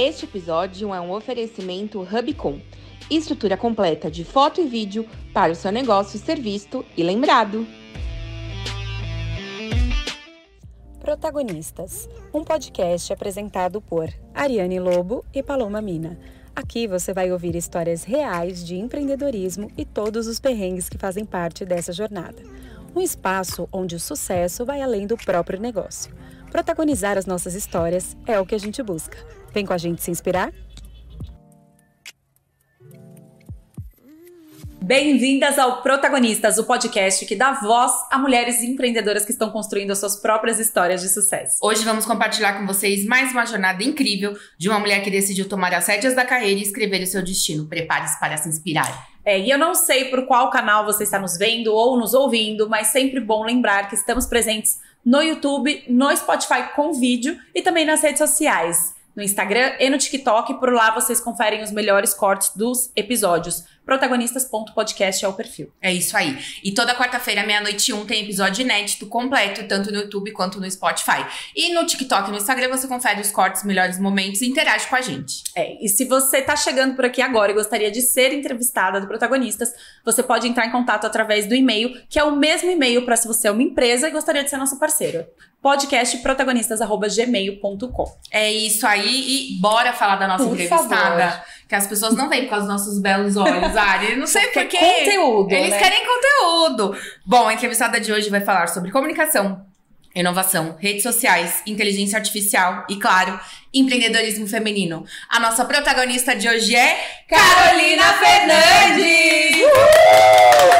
Este episódio é um oferecimento Hubcom, estrutura completa de foto e vídeo para o seu negócio ser visto e lembrado. Protagonistas, um podcast apresentado por Ariane Lobo e Paloma Mina. Aqui você vai ouvir histórias reais de empreendedorismo e todos os perrengues que fazem parte dessa jornada. Um espaço onde o sucesso vai além do próprio negócio. Protagonizar as nossas histórias é o que a gente busca. Vem com a gente se inspirar? Bem-vindas ao Protagonistas, o podcast que dá voz a mulheres empreendedoras que estão construindo as suas próprias histórias de sucesso. Hoje vamos compartilhar com vocês mais uma jornada incrível de uma mulher que decidiu tomar as rédeas da carreira e escrever o seu destino. Prepare-se para se inspirar. E eu não sei por qual canal você está nos vendo ou nos ouvindo, mas sempre bom lembrar que estamos presentes no YouTube, no Spotify com vídeo e também nas redes sociais, no Instagram e no TikTok. Por lá vocês conferem os melhores cortes dos episódios. Protagonistas.podcast é o perfil. É isso aí. E toda quarta-feira, 00:01, tem episódio inédito completo, tanto no YouTube quanto no Spotify. E no TikTok e no Instagram você confere os cortes, melhores momentos e interage com a gente. E se você tá chegando por aqui agora e gostaria de ser entrevistada do Protagonistas, você pode entrar em contato através do e-mail, que é o mesmo e-mail para se você é uma empresa e gostaria de ser nosso parceiro. podcastprotagonistas@gmail.com. É isso aí. E bora falar da nossa entrevistada. Que as pessoas não veem por causa dos nossos belos olhos, Ari. Não sei porquê. Conteúdo, Eles né? querem conteúdo. Bom, a entrevistada de hoje vai falar sobre comunicação, inovação, redes sociais, inteligência artificial e, claro, empreendedorismo feminino. A nossa protagonista de hoje é Carolina Fernandes!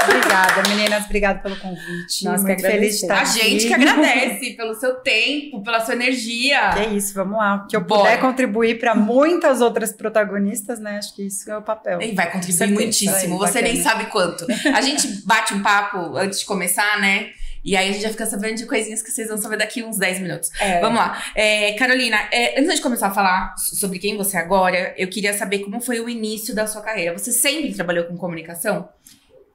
Obrigada, meninas. Obrigada pelo convite. Nós muito que feliz de estar A aqui. gente que agradece pelo seu tempo, pela sua energia. Que é isso, vamos lá. Que eu Bora. puder contribuir para muitas outras protagonistas, né? Acho que isso é o papel. E vai contribuir Certeza. muitíssimo, Aí, você nem bacana. sabe quanto. A gente bate um papo antes de começar, né? E aí a gente já fica sabendo de coisinhas que vocês vão saber daqui uns 10 minutos. Vamos lá. Carolina, antes de começar a falar sobre quem você é agora, eu queria saber como foi o início da sua carreira. Você sempre trabalhou com comunicação?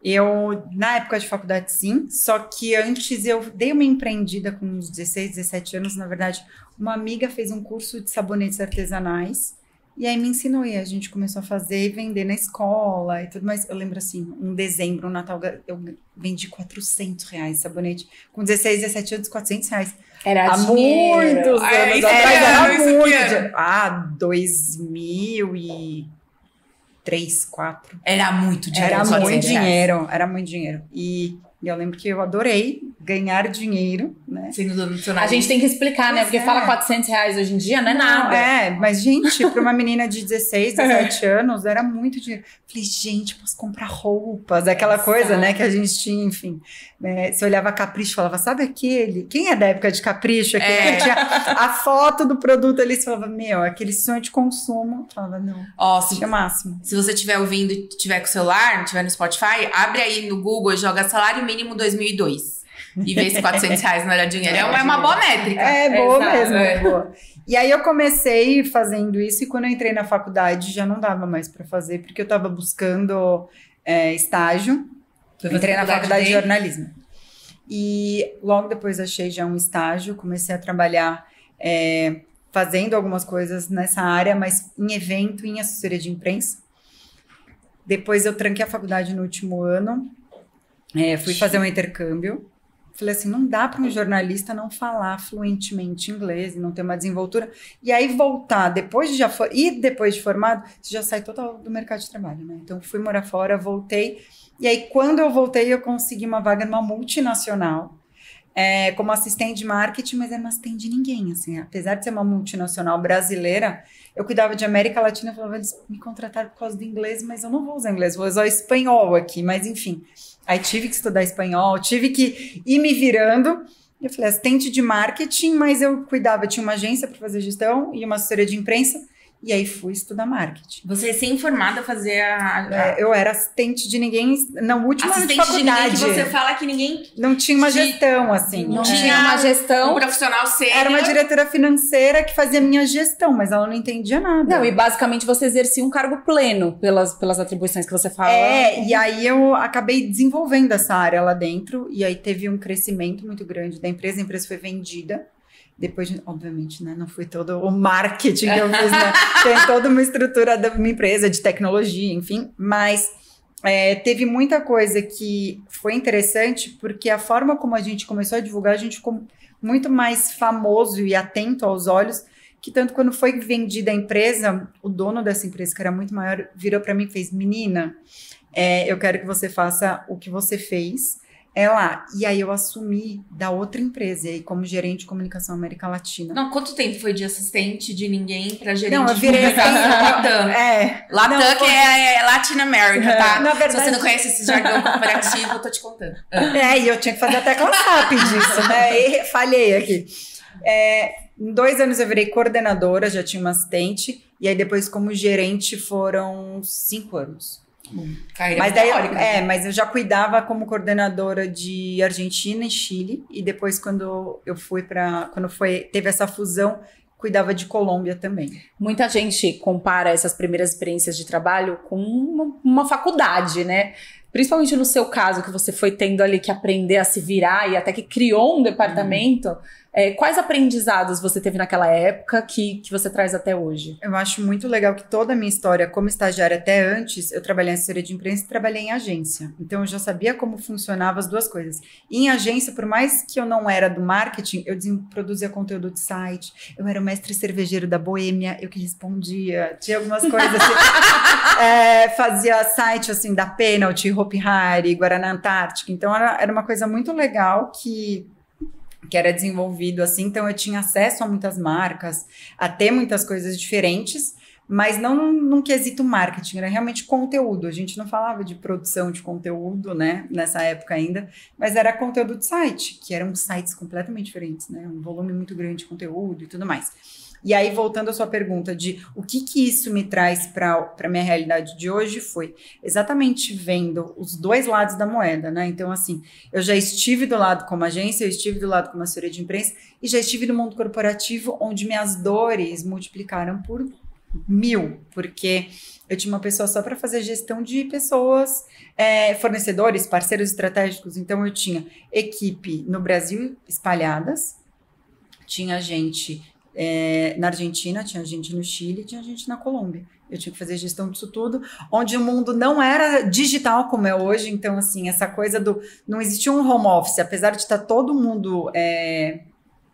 Eu, na época de faculdade, sim. Só que antes eu dei uma empreendida com uns 16, 17 anos. Na verdade, uma amiga fez um curso de sabonetes artesanais. E aí me ensinou, e a gente começou a fazer e vender na escola e tudo mais. Eu lembro assim, um dezembro, um Natal, eu vendi R$400 sabonete. Com 16, 17 anos, R$400. Era Há dinheiro. muitos anos isso atrás, era era isso muito que era. dinheiro. 2003, 2004. Era muito dinheiro. Era só muito R$400. dinheiro, era muito dinheiro. E eu lembro que eu adorei ganhar dinheiro, né? Sendo dono do seu A nariz. gente tem que explicar, né? Pois Porque é. fala R$400 hoje em dia, não é nada. Mas gente, para uma menina de 16, 17 anos, era muito dinheiro. Falei, gente, posso comprar roupas, aquela coisa, né, que a gente tinha, enfim. Você olhava Capricho e falava, sabe aquele? Quem é da época de Capricho? Aquele que tinha a foto do produto ali, você falava, aquele sonho de consumo. Eu falava, não, Ó, acho que é o máximo. se você estiver ouvindo e estiver com o celular, estiver no Spotify, abre aí no Google e joga salário mínimo 2002. E vê se R$400 não era dinheiro. É uma boa métrica. É boa Exato, mesmo, é. é boa. E aí eu comecei fazendo isso e quando eu entrei na faculdade já não dava mais para fazer, porque eu estava buscando estágio. Foi fazer Entrei na faculdade de de jornalismo. E logo depois achei já um estágio, comecei a trabalhar fazendo algumas coisas nessa área, mas em evento, em assessoria de imprensa. Depois eu tranquei a faculdade no último ano, fui fazer um intercâmbio. Falei assim, não dá para um jornalista não falar fluentemente inglês e não ter uma desenvoltura. E aí voltar, depois de formado, você já sai total do mercado de trabalho, né? Então fui morar fora, voltei. E aí quando eu voltei, eu consegui uma vaga numa multinacional, como assistente de marketing, mas era uma assistente de ninguém, assim. Apesar de ser uma multinacional brasileira, eu cuidava de América Latina, eu falava, eles me contrataram por causa do inglês, mas eu não vou usar inglês, vou usar o espanhol aqui, mas enfim. Aí tive que estudar espanhol, tive que ir me virando. Eu falei, assistente de marketing, mas eu cuidava, tinha uma agência para fazer gestão e uma assessoria de imprensa. E aí fui estudar marketing. Você recém-formada fazia Eu era assistente de ninguém na última ano de assistente de ninguém faculdade. que você fala que ninguém... Não tinha uma gestão, assim. Não tinha uma gestão. Um profissional sênior. Era uma diretora financeira que fazia minha gestão, mas ela não entendia nada. Não, e basicamente você exercia um cargo pleno pelas atribuições que você fala. E aí eu acabei desenvolvendo essa área lá dentro, e aí teve um crescimento muito grande da empresa, a empresa foi vendida, Depois, obviamente, né, não foi todo o marketing que eu fiz, né? Tem toda uma estrutura da minha empresa de tecnologia, enfim, mas teve muita coisa que foi interessante, porque a forma como a gente começou a divulgar, a gente ficou muito mais famoso e atento aos olhos, que tanto quando foi vendida a empresa, o dono dessa empresa, que era muito maior, virou para mim e fez, menina, eu quero que você faça o que você fez, lá. E aí eu assumi da outra empresa, e aí como gerente de comunicação América Latina. Não, quanto tempo foi de assistente de ninguém pra gerente não, eu virei de comunicação Latam? Latam Latam, que é Latin America, tá? Na verdade, se você não conhece esse jargão corporativo, eu tô te contando. E eu tinha que fazer a tecla SAP disso, né? E falhei aqui. Em 2 anos eu virei coordenadora, já tinha uma assistente, e aí depois como gerente foram 5 anos. Mas daí, mas eu já cuidava como coordenadora de Argentina e Chile, e depois quando eu fui teve essa fusão, cuidava de Colômbia também. Muita gente compara essas primeiras experiências de trabalho com uma faculdade, né? Principalmente no seu caso, que você foi tendo ali que aprender a se virar e até que criou um departamento. Quais aprendizados você teve naquela época que você traz até hoje? Eu acho muito legal que toda a minha história como estagiária até antes, eu trabalhei em assessoria de imprensa e trabalhei em agência. Então eu já sabia como funcionavam as duas coisas. E em agência, por mais que eu não era do marketing, eu produzia conteúdo de site, eu era o mestre cervejeiro da Boêmia, eu que respondia, tinha algumas coisas assim, fazia site assim da Penalty, Hopi Hari, Guaraná Antártica. Então era uma coisa muito legal que era desenvolvido assim, então eu tinha acesso a muitas marcas, a ter muitas coisas diferentes, mas não num quesito marketing, era realmente conteúdo. A gente não falava de produção de conteúdo, né, nessa época ainda, mas era conteúdo de site, que eram sites completamente diferentes, né, um volume muito grande de conteúdo e tudo mais. E aí, voltando à sua pergunta de o que isso me traz para a minha realidade de hoje, foi exatamente vendo os dois lados da moeda, né? Então, assim, eu já estive do lado como agência, eu estive do lado como assessoria de imprensa e já estive no mundo corporativo, onde minhas dores multiplicaram por 1000, porque eu tinha uma pessoa só para fazer gestão de pessoas, fornecedores, parceiros estratégicos. Então, eu tinha equipe no Brasil espalhadas, tinha gente na Argentina, tinha gente no Chile, tinha gente na Colômbia. Eu tinha que fazer gestão disso tudo, onde o mundo não era digital como é hoje. Então, assim, essa coisa não existia um home office, apesar de estar todo mundo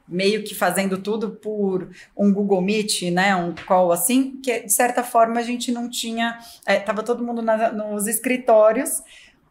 meio que fazendo tudo por um Google Meet, né, um call assim, que de certa forma a gente não tinha, estava todo mundo nos escritórios,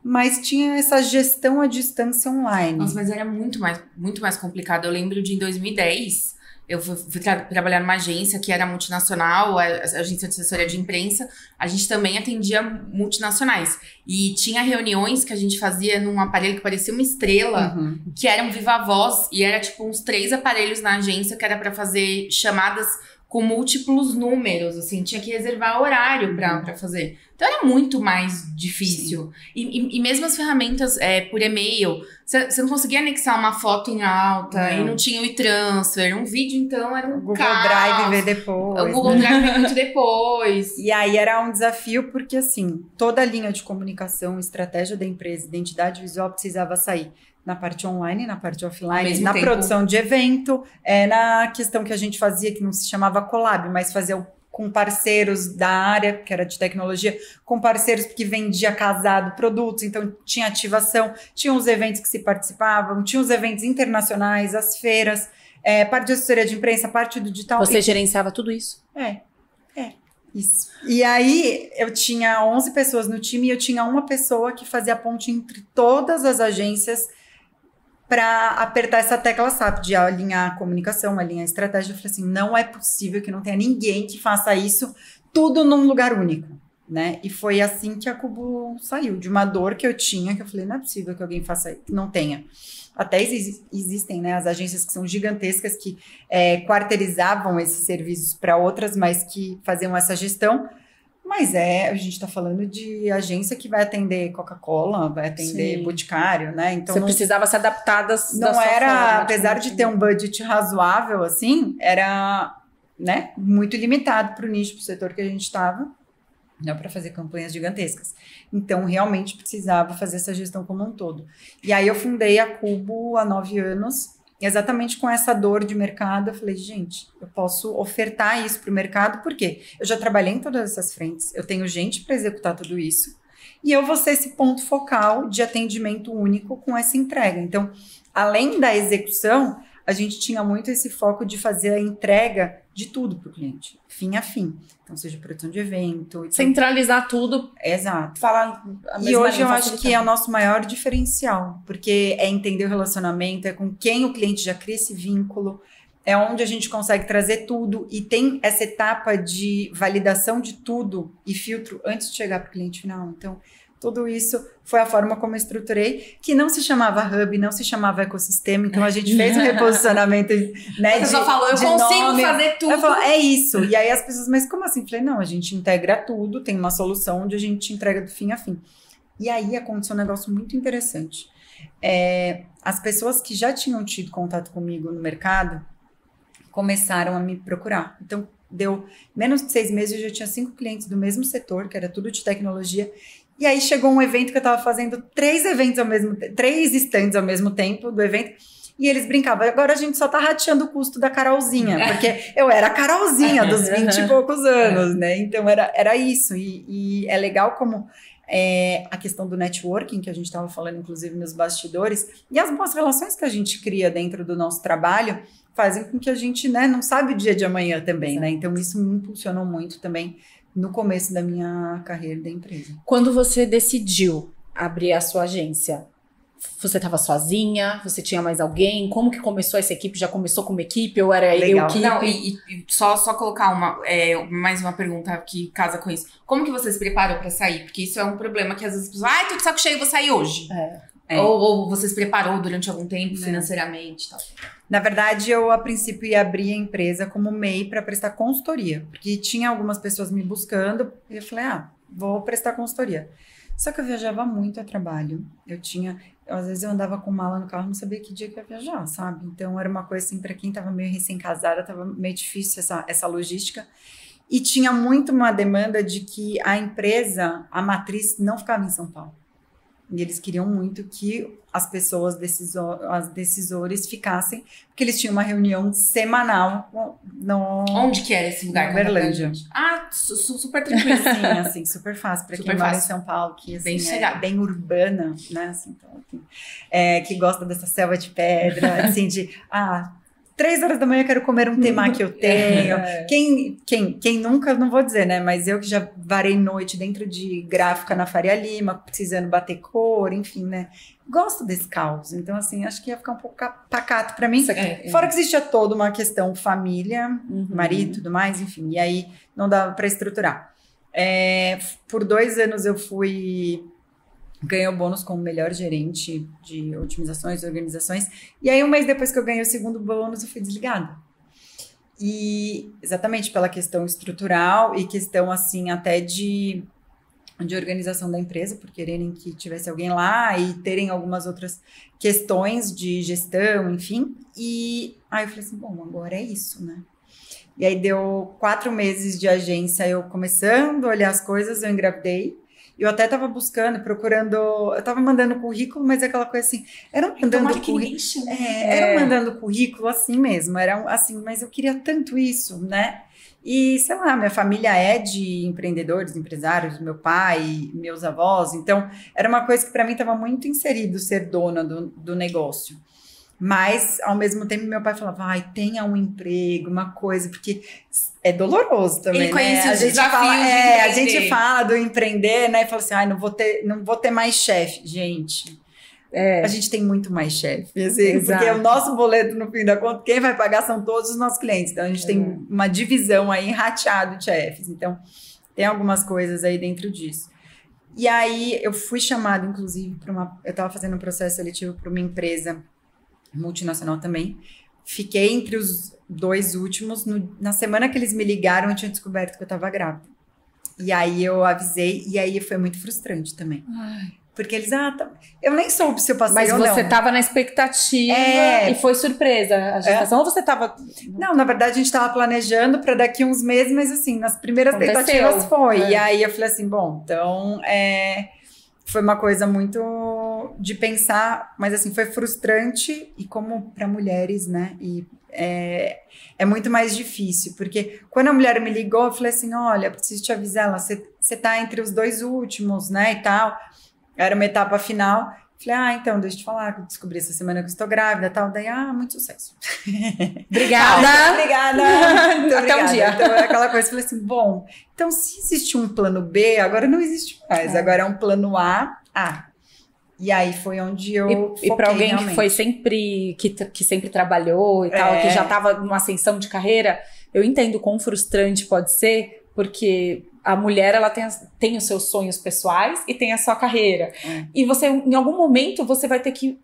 mas tinha essa gestão à distância online. Nossa, mas era muito mais complicado. Eu lembro de em 2010... Eu fui trabalhar numa agência que era multinacional, a agência de assessoria de imprensa. A gente também atendia multinacionais. E tinha reuniões que a gente fazia num aparelho que parecia uma estrela, que era um viva voz, e era tipo uns 3 aparelhos na agência que era para fazer chamadas com múltiplos números, assim, tinha que reservar horário pra fazer. Então era muito mais difícil. E mesmo as ferramentas por e-mail, você não conseguia anexar uma foto em alta, e não tinha o e-transfer, um vídeo, então era um Google caos. Drive veio depois. O Google Drive veio muito depois. E aí era um desafio, porque assim, toda a linha de comunicação, estratégia da empresa, identidade visual precisava sair na parte online, na parte offline, na produção de evento, na questão que a gente fazia, que não se chamava collab, mas fazia com parceiros da área, que era de tecnologia, com parceiros que vendia casado produtos, então tinha ativação, tinha os eventos que se participavam, tinha os eventos internacionais, as feiras, parte de assessoria de imprensa, parte do digital. Você gerenciava tudo isso? Isso. E aí, eu tinha 11 pessoas no time e eu tinha uma pessoa que fazia a ponte entre todas as agências para apertar essa tecla SAP, de alinhar a comunicação, alinhar a estratégia. Eu falei assim, não é possível que não tenha ninguém que faça isso, tudo num lugar único, né? E foi assim que a Cubo saiu, de uma dor que eu tinha, que eu falei, não é possível que alguém faça isso, que não tenha. Até existem, né, as agências que são gigantescas, que quarteirizavam esses serviços para outras, mas que faziam essa gestão. Mas a gente está falando de agência que vai atender Coca-Cola, vai atender Boticário, né? Então você precisava se adaptar da sua forma, apesar de ter um budget razoável, assim, era, né, muito limitado para o nicho, para o setor que a gente estava, não para fazer campanhas gigantescas. Então, realmente precisava fazer essa gestão como um todo. E aí eu fundei a Cubo há 9 anos, exatamente com essa dor de mercado, eu falei, gente, eu posso ofertar isso para o mercado, porque eu já trabalhei em todas essas frentes, eu tenho gente para executar tudo isso, e eu vou ser esse ponto focal de atendimento único com essa entrega. Então, além da execução, a gente tinha muito esse foco de fazer a entrega de tudo para o cliente, fim a fim. Então, seja produção de evento. Centralizar tudo. Exato. Falar a mesma E hoje língua, eu acho que é o nosso maior diferencial, porque é entender o relacionamento, é com quem o cliente já cria esse vínculo, é onde a gente consegue trazer tudo e tem essa etapa de validação de tudo e filtro antes de chegar para o cliente final. Então, tudo isso foi a forma como eu estruturei, que não se chamava Hub, não se chamava ecossistema, então a gente fez um reposicionamento, né? A pessoa falou, eu consigo fazer tudo. Eu falo, é isso. E aí as pessoas, mas como assim? Eu falei, não, a gente integra tudo, tem uma solução onde a gente entrega do fim a fim. E aí aconteceu um negócio muito interessante. As pessoas que já tinham tido contato comigo no mercado começaram a me procurar. Então, deu menos de 6 meses, eu já tinha 5 clientes do mesmo setor, que era tudo de tecnologia. E aí chegou um evento que eu tava fazendo 3 stands ao mesmo tempo do evento. E eles brincavam, agora a gente só tá rateando o custo da Carolzinha, porque eu era a Carolzinha dos 20 e poucos anos, né? Então era isso. E é legal como a questão do networking, que a gente estava falando, inclusive, nos bastidores, e as boas relações que a gente cria dentro do nosso trabalho fazem com que a gente, né, não sabe o dia de amanhã também, né? Então isso me impulsionou muito também no começo da minha carreira da empresa. Quando você decidiu abrir a sua agência, você estava sozinha? Você tinha mais alguém? Como que começou essa equipe? Já começou como equipe ou era Legal. equipe? Não, e só colocar mais uma pergunta que casa com isso. Como que você se preparou para sair? Porque isso é um problema que às vezes as pessoas, tô de saco cheio, vou sair hoje. Ou você se preparou durante algum tempo financeiramente e tal? Na verdade, eu a princípio ia abrir a empresa como MEI para prestar consultoria, porque tinha algumas pessoas me buscando e eu falei, vou prestar consultoria. Só que eu viajava muito a trabalho. Às vezes eu andava com mala no carro, não sabia que dia que eu ia viajar, sabe? Então era uma coisa assim, para quem estava meio recém-casada, estava meio difícil essa logística. E tinha muito uma demanda de que a empresa, a matriz, não ficava em São Paulo. E eles queriam muito que as pessoas, as decisores ficassem, porque eles tinham uma reunião semanal no... Onde que era esse lugar? Uberlândia. Super tranquilo. Sim, assim, super fácil. Para quem mora em São Paulo, que assim, bem urbana, né? Assim, então, assim, que gosta dessa selva de pedra, assim, de... 3 horas da manhã eu quero comer um temaki que eu tenho. Quem nunca, não vou dizer, né? Mas eu que já varei noite dentro de gráfica na Faria Lima, precisando bater cor, enfim, né? Gosto desse caos. Então, assim, acho que ia ficar um pouco pacato pra mim. Fora que existia toda uma questão família, marido e tudo mais, enfim. E aí não dava pra estruturar. Por 2 anos eu ganhei o bônus como melhor gerente de otimizações e organizações. E aí, 1 mês depois que eu ganhei o segundo bônus, eu fui desligada. E exatamente pela questão estrutural e questão, assim, até de organização da empresa, por quererem que tivesse alguém lá e terem algumas outras questões de gestão, enfim. E aí eu falei assim, bom, agora é isso, né? E aí deu 4 meses de agência, eu começando a olhar as coisas, eu engravidei. Eu até estava procurando, eu estava mandando currículo, mas aquela coisa assim, era mandando currículo assim mesmo, era assim, mas eu queria tanto isso, né? E, sei lá, minha família é de empreendedores, empresários, meu pai, meus avós, então era uma coisa que para mim estava muito inserido ser dona do negócio. Mas, ao mesmo tempo, meu pai falava, tenha um emprego, uma coisa, porque é doloroso também, ele conhece os desafios a gente fala do empreender, né, e fala assim, não vou ter mais chefe. Gente, a gente tem muito mais chefe, assim, porque o nosso boleto, no fim da conta, quem vai pagar são todos os nossos clientes. Então, a gente tem uma divisão aí, rateado de chefes. Então, tem algumas coisas aí dentro disso. E aí, eu fui chamada, inclusive, eu estava fazendo um processo seletivo para uma empresa multinacional também. Fiquei entre os 2 últimos. Na semana que eles me ligaram, eu tinha descoberto que eu estava grávida. E aí eu avisei, e aí foi muito frustrante também. Porque eles, eu nem soube se eu passei ou não. Mas você estava na expectativa e foi surpresa a gestação, ou você estava... Não, na verdade a gente estava planejando para daqui uns meses, mas assim, nas primeiras tentativas foi. E aí eu falei assim, bom, então... foi uma coisa muito de pensar, mas assim, foi frustrante e como para mulheres, né? E é muito mais difícil, porque quando a mulher me ligou, eu falei assim, olha, preciso te avisar, você tá entre os 2 últimos, né, e tal. Era uma etapa final. Falei, então, deixa eu te falar, que eu descobri essa semana que eu estou grávida e tal. Daí, muito sucesso. Obrigada. Obrigada. Até um dia. Então, é aquela coisa, falei assim, bom, então se existe um plano B, agora não existe mais. Agora é um plano A. E aí foi onde eu E para alguém realmente. que foi sempre, que sempre trabalhou e tal, que já estava numa ascensão de carreira, eu entendo quão frustrante pode ser, porque a mulher, ela tem os seus sonhos pessoais e tem a sua carreira. E você, em algum momento, você vai ter que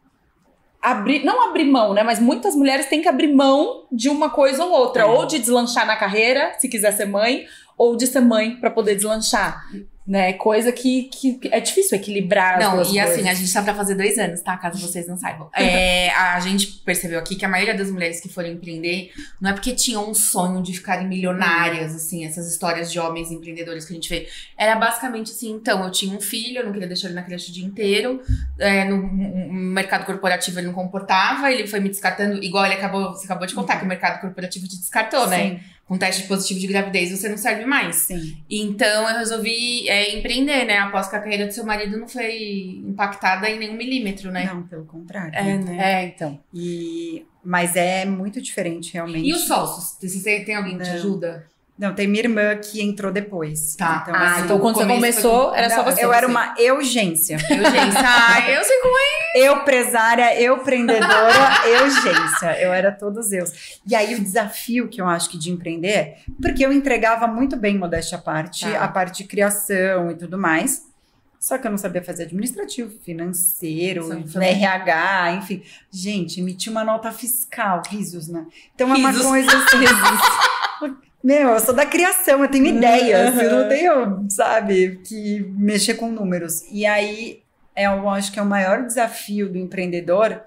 não abrir mão, né? Mas muitas mulheres têm que abrir mão de uma coisa ou outra. Ou de deslanchar na carreira, se quiser ser mãe, ou de ser mãe para poder deslanchar. Né? Coisa que é difícil equilibrar as duas coisas. Assim, a gente tá pra fazer 2 anos, tá? Caso vocês não saibam. A gente percebeu aqui que a maioria das mulheres que foram empreender não é porque tinham um sonho de ficarem milionárias, assim, essas histórias de homens empreendedores que a gente vê. Era basicamente assim, então, eu tinha um filho, eu não queria deixar ele na creche o dia inteiro, no mercado corporativo ele não comportava, ele foi me descartando, igual você acabou de contar, que o mercado corporativo te descartou, né? Com teste positivo de gravidez, você não serve mais. Sim. Então, eu resolvi empreender, né? Após que a carreira do seu marido não foi impactada em nenhum milímetro, né? Não, pelo contrário. Né? Então. Mas é muito diferente, realmente. E os sócios? Você tem alguém que te ajuda? Não, tem minha irmã que entrou depois. Tá. Então, assim, Então quando você começou, era só você. Eu era uma eugência. Eu sei como é. Empresária, empreendedora, eugência. Eu era todos eus. E aí o desafio que eu acho que de empreender, porque eu entregava muito bem, modéstia à parte, a parte de criação e tudo mais. Só que eu não sabia fazer administrativo, financeiro, RH, enfim. Gente, emitir uma nota fiscal, risos, né? Então é uma coisa assim. Meu, eu sou da criação, eu tenho ideias, eu não tenho, sabe, que mexer com números. E aí, eu acho que é o maior desafio do empreendedor,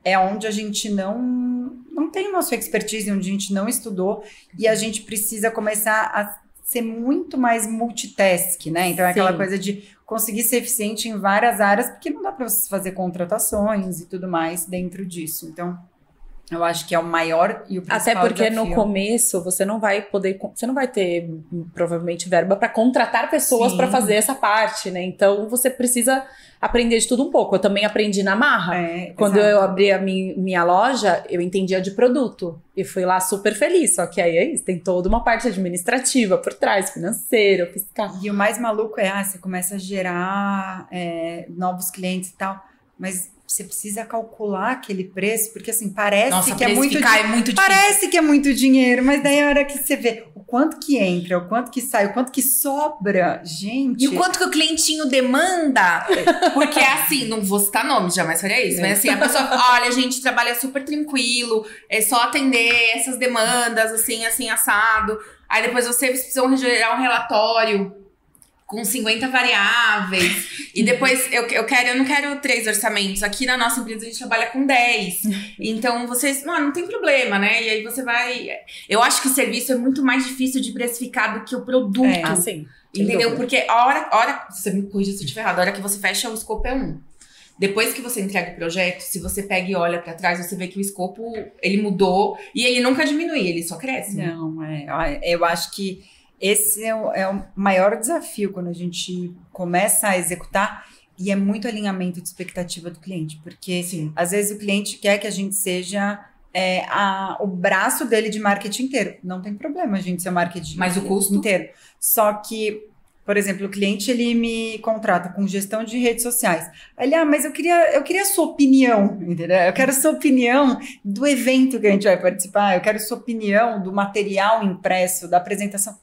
é onde a gente não tem nossa expertise, onde a gente não estudou, e a gente precisa começar a ser muito mais multitask, né? Então, é aquela coisa de conseguir ser eficiente em várias áreas, porque não dá para você fazer contratações e tudo mais dentro disso. Então, eu acho que é o maior e o principal Até porque desafio. no começo você não vai ter provavelmente verba para contratar pessoas para fazer essa parte, né? Então você precisa aprender de tudo um pouco. Eu também aprendi na marra. Quando eu abri a minha loja, eu entendia de produto e fui lá super feliz. Só que aí é isso, tem toda uma parte administrativa por trás, financeira, fiscal. E o mais maluco você começa a gerar novos clientes e tal, mas você precisa calcular aquele preço, porque assim, parece que é muito difícil. Parece que é muito dinheiro, mas daí a hora que você vê o quanto que entra, o quanto que sai, o quanto que sobra, gente. E o quanto que o clientinho demanda, porque assim, não vou citar nome, jamais faria isso, mas assim, a pessoa, olha, a gente trabalha super tranquilo, é só atender essas demandas, assim, assado. Aí depois vocês precisam gerar um relatório com 50 variáveis. E depois, eu não quero 3 orçamentos. Aqui na nossa empresa a gente trabalha com 10. Então, vocês... Não tem problema, né? E aí você vai... Eu acho que o serviço é muito mais difícil de precificar do que o produto. Sim. Entendeu? Porque a hora... Você me corrija se eu estiver errado. A hora que você fecha, o escopo é 1. Depois que você entrega o projeto, se você pega e olha pra trás, você vê que o escopo, ele mudou. E ele nunca diminui, ele só cresce. Não, eu acho que esse é o maior desafio quando a gente começa a executar, e é muito alinhamento de expectativa do cliente, porque às vezes o cliente quer que a gente seja o braço dele de marketing inteiro. Não tem problema a gente ser marketing mas o custo inteiro. Só que, por exemplo, o cliente ele me contrata com gestão de redes sociais. Ele, mas eu queria a sua opinião, entendeu? Eu quero a sua opinião do evento que a gente vai participar, eu quero a sua opinião do material impresso, da apresentação.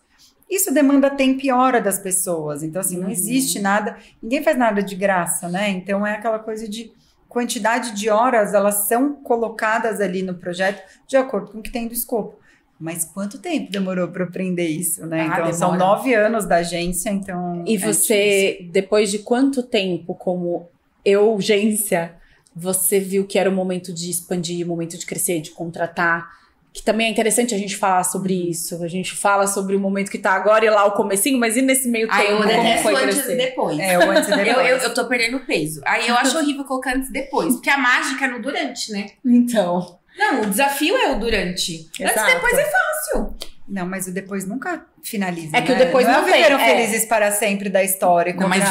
Isso demanda tempo e hora das pessoas. Então, assim, não existe nada, ninguém faz nada de graça, né? Então, é aquela coisa de quantidade de horas, elas são colocadas ali no projeto de acordo com o que tem do escopo. Mas quanto tempo demorou para aprender isso, né? Então, são 9 anos da agência, então... E você, depois de quanto tempo como eugência, você viu que era o momento de expandir, o momento de crescer, de contratar? que também é interessante a gente falar sobre isso. A gente fala sobre o momento que tá agora e lá o comecinho, mas e nesse meio tempo, eu como foi antes crescer? e depois. O antes e depois. Eu tô perdendo peso. Aí eu acho horrível colocar antes e depois, porque a mágica é no durante, né? Então. Não, o desafio é o durante. Antes Exato. e depois é fácil. Não, mas o depois nunca finaliza, É que o né? depois não não tem, viveram felizes para sempre da história. Não, mas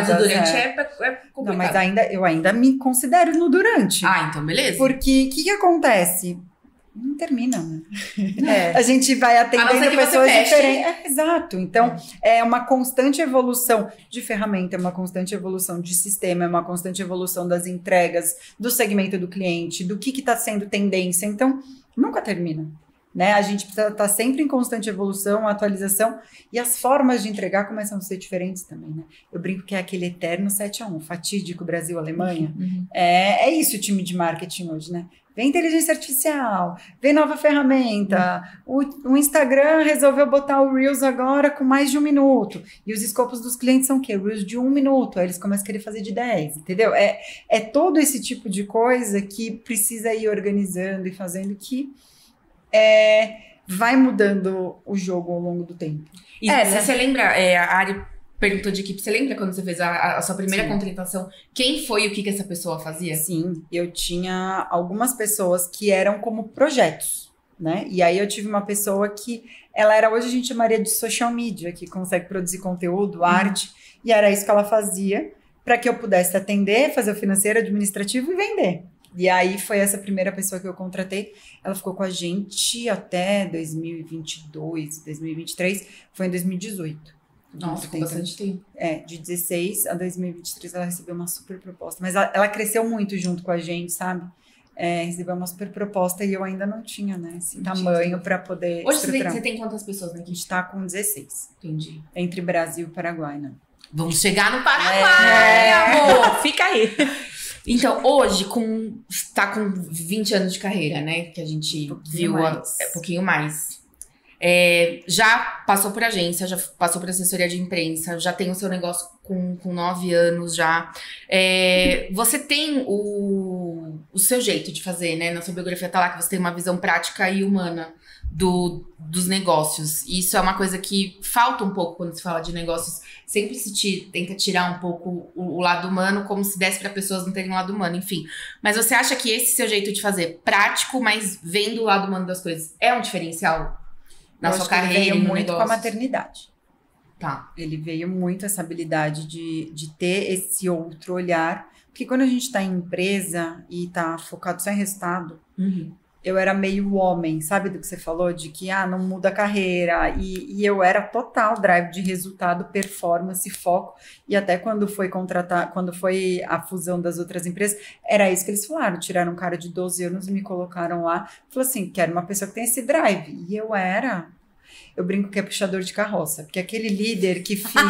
o durante é complicado. Não, mas eu ainda me considero no durante. Ah, então beleza. Porque o que acontece? Não termina, né? A gente vai atendendo pessoas diferentes. Exato. Então, é uma constante evolução de ferramenta, é uma constante evolução de sistema, é uma constante evolução das entregas, do segmento do cliente, do que está sendo tendência. Então, nunca termina. Né? A gente precisa estar sempre em constante evolução, atualização, e as formas de entregar começam a ser diferentes também, né? Eu brinco que é aquele eterno 7-1, fatídico Brasil-Alemanha. É isso o time de marketing hoje, né? Vem inteligência artificial, vem nova ferramenta, o Instagram resolveu botar o Reels agora com mais de 1 minuto, e os escopos dos clientes são o quê? Reels de 1 minuto, aí eles começam a querer fazer de 10, entendeu? É todo esse tipo de coisa que precisa ir organizando e fazendo que vai mudando o jogo ao longo do tempo. E você lembra, a Ari perguntou de equipe, você lembra quando você fez a sua primeira contratação? Quem foi e o que essa pessoa fazia? Sim, eu tinha algumas pessoas que eram como projetos, né? E aí eu tive uma pessoa que, ela era, hoje a gente chamaria de social media, que consegue produzir conteúdo, arte, e era isso que ela fazia, para que eu pudesse atender, fazer o financeiro, administrativo e vender. E aí foi essa primeira pessoa que eu contratei. Ela ficou com a gente até 2022, 2023. Foi em 2018. Nossa, ficou bastante tempo. De 16 a 2023 ela recebeu uma super proposta. Mas ela cresceu muito junto com a gente, sabe? Recebeu uma super proposta e eu ainda não tinha, né? Esse tamanho para poder Hoje você tem quantas pessoas, né? A gente tá com 16. Entendi. Entre Brasil e Paraguai, né? Vamos chegar no Paraguai, amor! Fica aí. Então, hoje, tá com 20 anos de carreira, né? Que a gente viu um pouquinho mais. Já passou por agência, já passou por assessoria de imprensa, já tem o seu negócio com 9 anos já. Você tem o seu jeito de fazer, né? Na sua biografia tá lá que você tem uma visão prática e humana dos negócios. E isso é uma coisa que falta um pouco quando se fala de negócios. Sempre se tenta tirar um pouco o lado humano, como se desse para pessoas não terem um lado humano, enfim. Mas você acha que esse seu jeito de fazer, prático, mas vendo o lado humano das coisas, é um diferencial na sua carreira? Ele veio no muito negócio? com a maternidade. Tá. Ele veio muito essa habilidade de ter esse outro olhar. Porque quando a gente está em empresa e está focado só em resultado, eu era meio homem, sabe do que você falou? De que, não muda a carreira. E eu era total drive de resultado, performance, foco. E até quando foi a fusão das outras empresas, era isso que eles falaram. Tiraram um cara de 12 anos e me colocaram lá. Falou assim, quero uma pessoa que tem esse drive. E eu brinco que é puxador de carroça. Porque aquele líder que fica...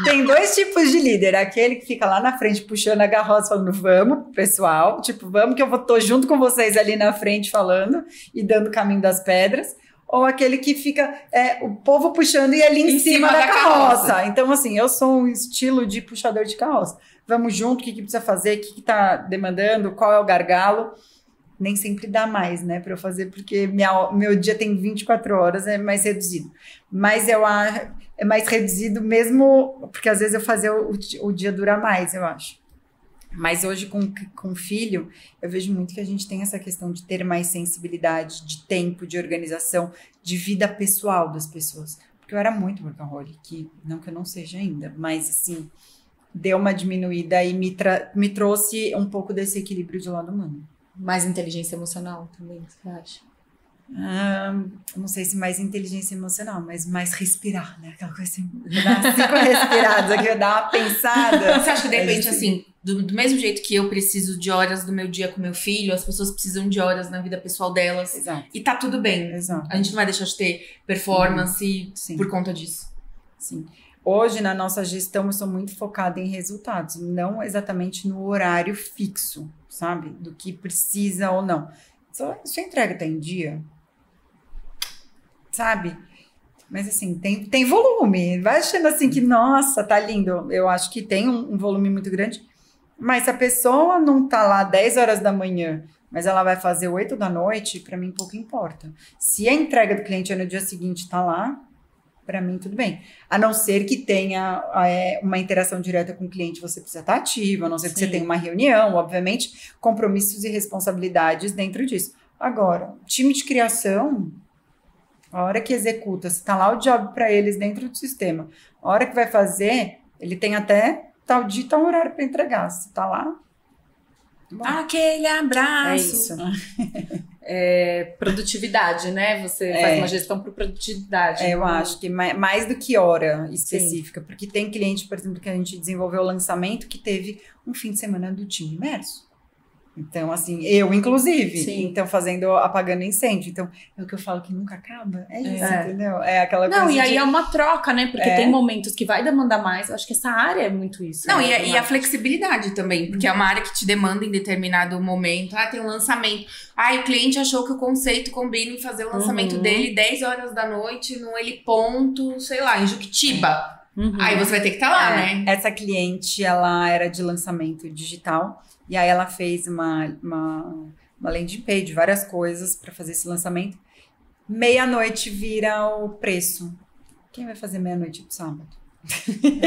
Tem 2 tipos de líder. Aquele que fica lá na frente puxando a carroça, falando, vamos, pessoal. Tipo, vamos que eu tô junto com vocês ali na frente falando e dando o caminho das pedras. Ou aquele que fica o povo puxando e ali em cima da carroça. Então, assim, eu sou um estilo de puxador de carroça. Vamos junto, o que precisa fazer, o que tá demandando, qual é o gargalo. Nem sempre dá mais, né, para eu fazer, porque meu dia tem 24 horas, é mais reduzido. Mas é mais reduzido mesmo, porque às vezes eu fazer o dia durar mais, eu acho. Mas hoje, com filho, eu vejo muito que a gente tem essa questão de ter mais sensibilidade, de tempo, de organização, de vida pessoal das pessoas. Porque eu era muito workaholic, não que eu não seja ainda, mas assim, deu uma diminuída e me trouxe um pouco desse equilíbrio de lado humano. Mais inteligência emocional também, você acha? Não sei se mais inteligência emocional, mas mais respirar, né? Aquela coisa assim, dar 5 respiradas aqui, dar uma pensada. Você acha que de repente, assim, do mesmo jeito que eu preciso de horas do meu dia com meu filho, as pessoas precisam de horas na vida pessoal delas. Exato. E tá tudo bem. Exato. A gente não vai deixar de ter performance por conta disso. Sim. Hoje, na nossa gestão, eu sou muito focada em resultados, não exatamente no horário fixo, sabe? Do que precisa ou não. Sua entrega tá em dia, sabe? Mas assim, tem volume. Vai achando assim que, nossa, tá lindo. Eu acho que tem um volume muito grande, mas se a pessoa não tá lá 10 horas da manhã mas ela vai fazer 8 da noite, para mim pouco importa. Se a entrega do cliente é no dia seguinte, tá lá, para mim tudo bem. A não ser que tenha uma interação direta com o cliente, você precisa estar ativo, a não ser que você tenha uma reunião, obviamente, compromissos e responsabilidades dentro disso. Agora, time de criação, a hora que executa, se tá lá o job para eles dentro do sistema, a hora que vai fazer, ele tem até tal dia, tal horário para entregar. Se tá lá, bom. Aquele abraço. É isso. Produtividade, né? Você faz uma gestão por produtividade. Eu acho que mais do que hora específica. Sim. Porque tem cliente, por exemplo, que a gente desenvolveu o lançamento que teve um fim de semana do time imerso. Então, assim, eu, inclusive. Sim. Então, apagando incêndio. Então, é o que eu falo que nunca acaba. É isso, entendeu? É aquela coisa. Não, e aí é uma troca, né? Porque tem momentos que vai demandar mais. Eu acho que essa área é muito isso. Não, e a flexibilidade também. Porque é uma área que te demanda em determinado momento. Tem um lançamento. O cliente achou que o conceito combina em fazer o lançamento dele 10 horas da noite no heliponto, sei lá, em Juquitiba. Aí você vai ter que estar lá, né? Essa cliente, ela era de lançamento digital. E aí ela fez uma landing page, várias coisas para fazer esse lançamento. Meia-noite vira o preço. Quem vai fazer meia-noite do sábado?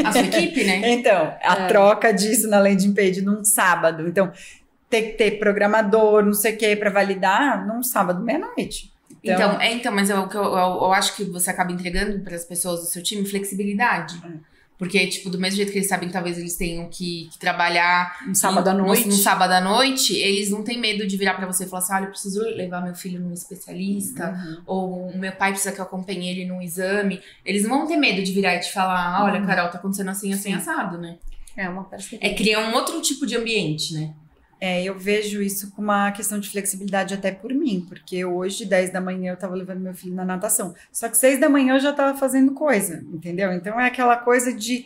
A sua equipe, né? Então, a troca disso na landing page num sábado. Então, tem que ter programador, não sei o que, para validar num sábado, meia-noite. Então, mas eu acho que você acaba entregando para as pessoas do seu time flexibilidade. Porque, tipo, do mesmo jeito que eles sabem que talvez eles tenham que trabalhar um sábado à noite. No sábado à noite, eles não têm medo de virar pra você e falar assim, olha, eu preciso levar meu filho num especialista, ou o meu pai precisa que eu acompanhe ele num exame. Eles não vão ter medo de virar e te falar, olha, Carol, tá acontecendo assim, assim, assado, né? É uma perspectiva. Criar um outro tipo de ambiente, né? Eu vejo isso como uma questão de flexibilidade até por mim, porque hoje, 10 da manhã, eu tava levando meu filho na natação. Só que 6 da manhã eu já tava fazendo coisa, entendeu? Então é aquela coisa de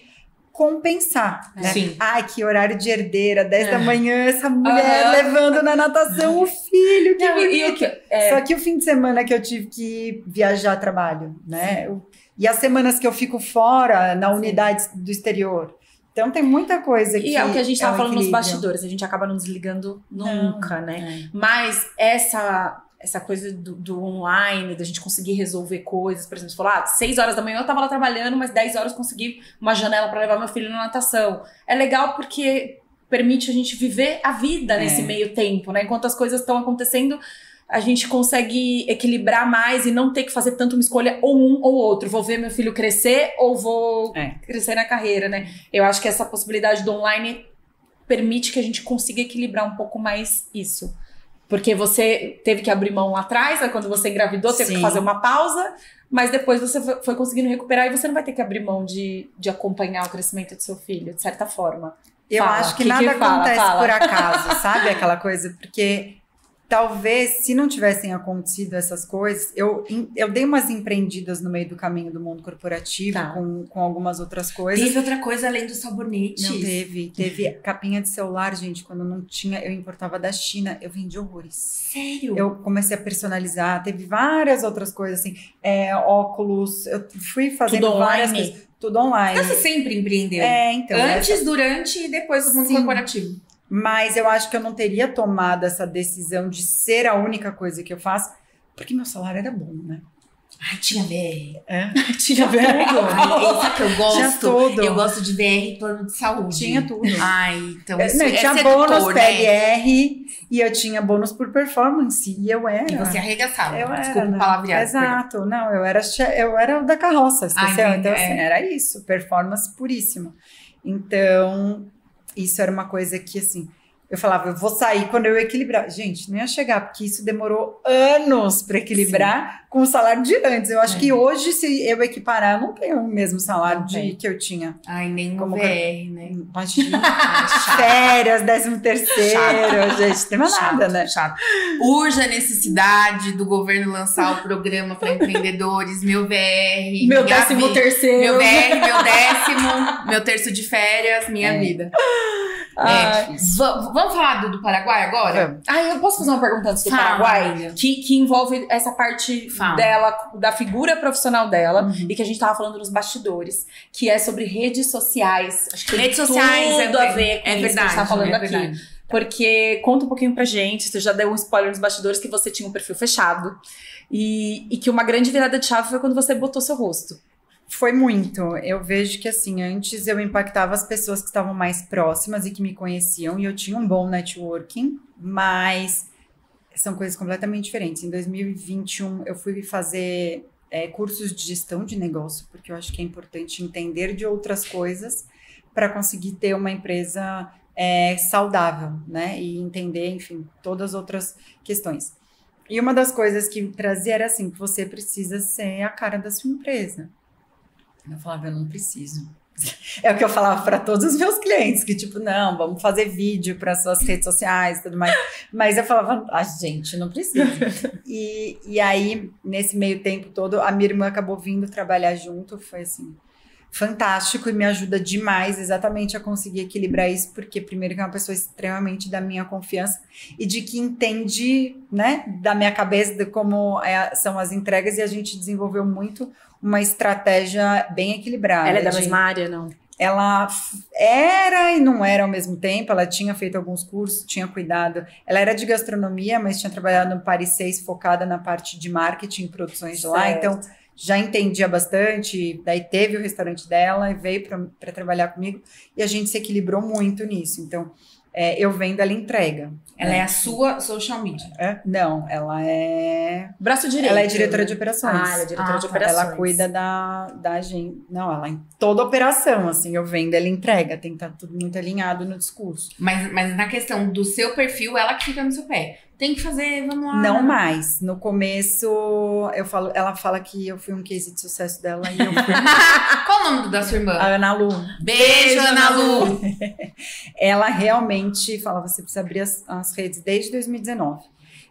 compensar, né? Sim. Que horário de herdeira, 10 da manhã, essa mulher levando na natação o filho, que bonito. Só que o fim de semana que eu tive que viajar a trabalho, né? E as semanas que eu fico fora, na unidade do exterior. Então tem muita coisa que... E é o que a gente tava falando nos bastidores, a gente acaba não desligando nunca, né? Mas essa coisa do online, da gente conseguir resolver coisas, por exemplo, você falou, 6 horas da manhã eu tava lá trabalhando, mas 10 horas eu consegui uma janela pra levar meu filho na natação. É legal porque permite a gente viver a vida nesse meio tempo, né? Enquanto as coisas estão acontecendo, a gente consegue equilibrar mais e não ter que fazer tanto uma escolha ou um ou outro. Vou ver meu filho crescer ou vou crescer na carreira, né? Eu acho que essa possibilidade do online permite que a gente consiga equilibrar um pouco mais isso. Porque você teve que abrir mão lá atrás, né? Quando você engravidou, teve que fazer uma pausa, mas depois você foi conseguindo recuperar e você não vai ter que abrir mão de acompanhar o crescimento do seu filho, de certa forma. Eu acho que nada acontece por acaso, sabe? Aquela coisa, porque... Talvez, se não tivessem acontecido essas coisas, eu dei umas empreendidas no meio do caminho do mundo corporativo, com algumas outras coisas. Teve outra coisa além dos sabonetes? Não, teve capinha de celular, gente, quando não tinha, eu importava da China, eu vendi horrores. Sério? Eu comecei a personalizar, teve várias outras coisas, assim, óculos, eu fui fazendo várias coisas. Tudo online. Então você sempre empreendeu? Então. Antes, durante e depois do mundo corporativo. Mas eu acho que eu não teria tomado essa decisão de ser a única coisa que eu faço, porque meu salário era bom, né? Tinha VR. Tinha VR. Sabe que eu gosto? Tinha tudo. Eu gosto de VR plano de saúde. Tinha tudo. Então isso tinha bônus PLR e eu tinha bônus por performance. E eu era. E você arregaçava. Desculpa o palavreado. Exato. Não, eu era o da carroça especial. Então, assim, era isso. Performance puríssima. Então... Isso era uma coisa que, assim, eu falava, eu vou sair quando eu equilibrar. Gente, não ia chegar, porque isso demorou anos para equilibrar com o salário de antes. Eu acho que hoje, se eu equiparar, eu não tenho o mesmo salário que eu tinha. Nem como VR, né? Imagina. Férias, 13º, gente, não tem mais nada, né? Chato. Urge a necessidade do governo lançar o programa para empreendedores, meu VR. Meu 13º. Meu VR, meu décimo, meu terço de férias, minha vida. Vamos falar do Paraguai agora? Eu posso fazer uma pergunta antes do Paraguai? Que envolve essa parte dela, da figura profissional dela, e que a gente tava falando nos bastidores, que é sobre redes sociais. Acho que redes sociais tudo a ver com isso que a gente tá falando aqui. porque conta um pouquinho pra gente, você já deu um spoiler nos bastidores que você tinha um perfil fechado e que uma grande virada de chave foi quando você botou seu rosto. Foi muito. Eu vejo que, assim, antes eu impactava as pessoas que estavam mais próximas e que me conheciam, e eu tinha um bom networking, mas são coisas completamente diferentes. Em 2021, eu fui fazer cursos de gestão de negócio, porque eu acho que é importante entender de outras coisas para conseguir ter uma empresa saudável, né? E entender, enfim, todas as outras questões. E uma das coisas que trazia era assim, que você precisa ser a cara da sua empresa. Eu falava, eu não preciso. É o que eu falava para todos os meus clientes, que tipo, não, vamos fazer vídeo para suas redes sociais e tudo mais. Mas eu falava, gente, não precisa. E aí, nesse meio tempo todo, a minha irmã acabou vindo trabalhar junto, foi assim, fantástico e me ajuda demais exatamente a conseguir equilibrar isso, porque primeiro que é uma pessoa extremamente da minha confiança e de que entende, né, da minha cabeça de como são as entregas, e a gente desenvolveu muito uma estratégia bem equilibrada. Ela é da mesma área, não? Ela era e não era ao mesmo tempo, ela tinha feito alguns cursos, tinha cuidado, ela era de gastronomia, mas tinha trabalhado no Paris 6 focada na parte de marketing e produções de lá, então já entendia bastante, daí teve o restaurante dela e veio para trabalhar comigo, e a gente se equilibrou muito nisso, então eu vendo, ela entrega. Ela é a sua social media? Não, ela é... Braço direito. Ela é diretora de operações. Ela é diretora de operações. Ela cuida da gente. Não, ela em toda operação, assim, eu vendo, ela entrega, tem que estar tudo muito alinhado no discurso. Mas na questão do seu perfil, ela que fica no seu pé. Tem que fazer, vamos lá. Não mais. No começo, ela fala que eu fui um case de sucesso dela e eu fui... Qual o nome da sua irmã? A Ana Lu. Beijo, Ana Lu! Ela realmente fala, você precisa abrir as redes desde 2019.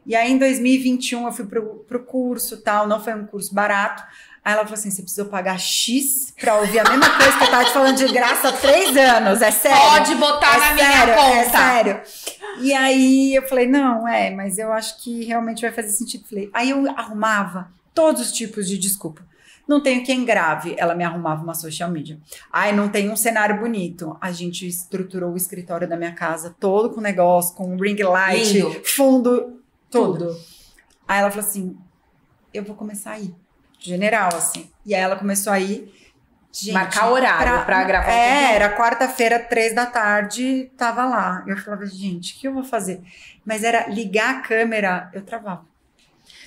E aí, em 2021, eu fui pro curso e tal, não foi um curso barato. Aí ela falou assim, você precisou pagar X pra ouvir a mesma coisa que eu tava te falando de graça há 3 anos, é sério? Pode botar na minha conta. É sério. E aí eu falei, não, mas eu acho que realmente vai fazer sentido. Aí eu arrumava todos os tipos de desculpa. Não tenho quem grave, ela me arrumava uma social media. Ai, não tem um cenário bonito. A gente estruturou o escritório da minha casa todo com negócio, com ring light, lindo. Fundo, tudo. Aí ela falou assim, eu vou começar a ir. General, assim. E aí ela começou a ir. Gente, marcar horário pra gravar. Era quarta-feira, 3 da tarde, tava lá. Eu falava, gente, o que eu vou fazer? Mas era ligar a câmera, eu travava.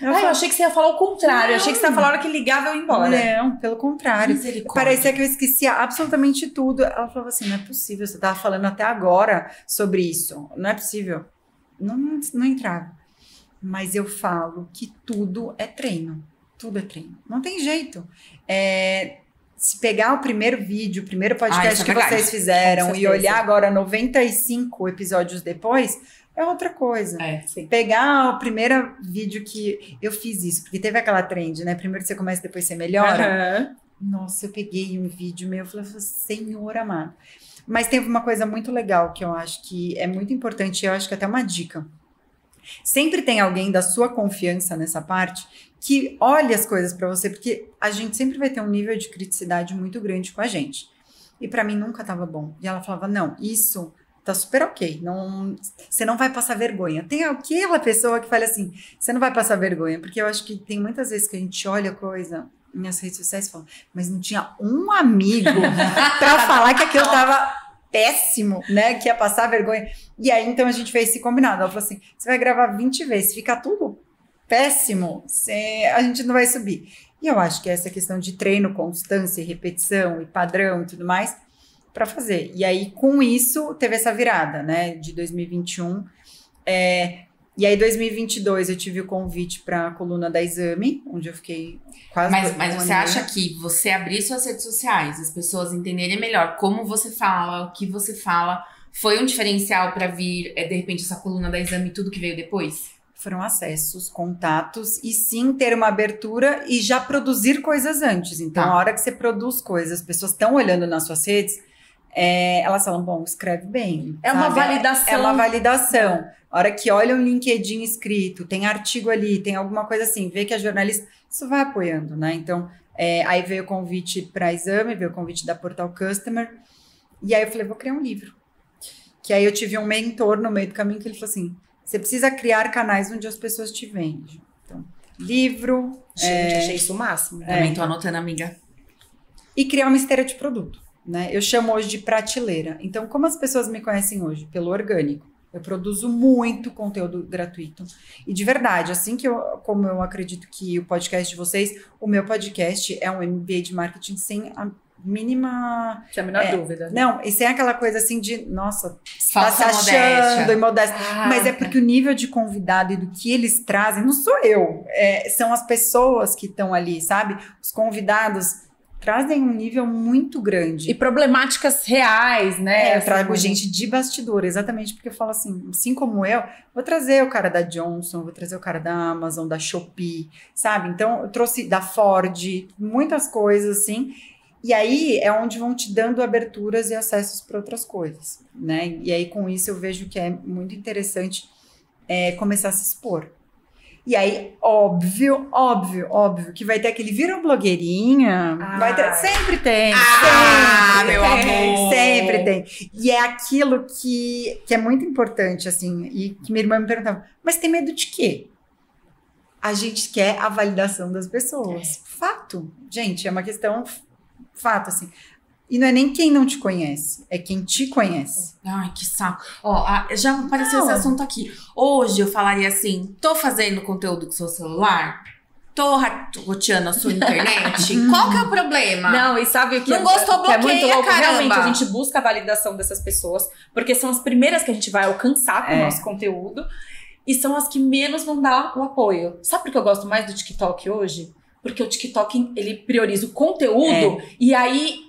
Eu achei que você ia falar o contrário. Eu achei que você ia falar a hora que ligava eu ia embora. Não, pelo contrário. Parecia que eu esquecia absolutamente tudo. Ela falava assim, não é possível, você tava falando até agora sobre isso. Não é possível. Não entrava. Mas eu falo que tudo é treino. Tudo é treino. Não tem jeito. Se pegar o primeiro vídeo, o primeiro podcast que vocês fizeram e olhar agora 95 episódios depois, é outra coisa. Pegar o primeiro vídeo que eu fiz isso, porque teve aquela trend, né? Primeiro você começa, depois você melhora. Nossa, eu peguei um vídeo meu, eu falei, Senhor amado. Mas teve uma coisa muito legal que eu acho que é muito importante, eu acho que até uma dica. Sempre tem alguém da sua confiança nessa parte que olha as coisas pra você, porque a gente sempre vai ter um nível de criticidade muito grande com a gente. E pra mim nunca tava bom. E ela falava, não, isso tá super ok, você não vai passar vergonha. Tem aquela pessoa que fala assim, você não vai passar vergonha, porque eu acho que tem muitas vezes que a gente olha coisa nas redes sociais e fala, mas não tinha um amigo pra falar que aquilo tava péssimo, né, que ia passar vergonha. E aí, então, a gente fez esse combinado. Ela falou assim, você vai gravar 20 vezes, fica tudo péssimo, a gente não vai subir. E eu acho que essa questão de treino, constância, repetição e padrão e tudo mais, para fazer. E aí, com isso, teve essa virada, né, de 2021. E aí, 2022, eu tive o convite para a coluna da Exame, onde eu fiquei quase... Mas você acha que você abrir suas redes sociais, as pessoas entenderem melhor como você fala, o que você fala, foi um diferencial para vir, de repente, essa coluna da Exame e tudo que veio depois? Foram acessos, contatos, e sim ter uma abertura e já produzir coisas antes. Então, a hora que você produz coisas, as pessoas estão olhando nas suas redes, elas falam, bom, escreve bem. É uma validação. É uma validação. A hora que olha um LinkedIn escrito, tem artigo ali, tem alguma coisa assim, vê que é jornalista, isso vai apoiando, né? Então, aí veio o convite para Exame, veio o convite da Portal Customer, e aí eu falei, vou criar um livro. que aí eu tive um mentor no meio do caminho que ele falou assim, você precisa criar canais onde as pessoas te vendem. Então, livro... Gente, achei isso o máximo. Também tô anotando, amiga. E criar uma esteira de produto, né? Eu chamo hoje de prateleira. Então, como as pessoas me conhecem hoje? Pelo orgânico. Eu produzo muito conteúdo gratuito. E de verdade, assim como eu acredito que o podcast de vocês, o meu podcast é um MBA de marketing sem a mínima... Sem a menor dúvida. Não, e sem aquela coisa assim de, nossa, tá se Falsa achando e modéstia. Ah, Mas é porque o nível de convidado e do que eles trazem, não sou eu, são as pessoas que estão ali, sabe? Os convidados trazem um nível muito grande. E problemáticas reais, né? Eu trago gente de bastidor, exatamente porque eu falo assim como eu, vou trazer o cara da Johnson, vou trazer o cara da Amazon, da Shopee, sabe? Então, eu trouxe da Ford, muitas coisas assim, e aí é onde vão te dando aberturas e acessos para outras coisas, né? E aí, com isso, eu vejo que é muito interessante começar a se expor. E aí, óbvio, que vai ter aquele vira blogueirinha, vai ter, sempre tem, sempre tem. E é aquilo que é muito importante, assim, e que minha irmã me perguntava, mas tem medo de quê? A gente quer a validação das pessoas. Fato, gente, é uma questão, fato, assim. E não é nem quem não te conhece, é quem te conhece. Ai, que saco. Ó, já apareceu esse assunto aqui. Hoje eu falaria assim, tô fazendo conteúdo com seu celular? Tô roteando a sua internet? Qual que é o problema? Não, e sabe o que não gostou, bloqueia, é muito louco? caramba. Realmente, a gente busca a validação dessas pessoas, porque são as primeiras que a gente vai alcançar com o nosso conteúdo, e são as que menos vão dar o apoio. Sabe por que eu gosto mais do TikTok hoje? Porque o TikTok, ele prioriza o conteúdo, e aí...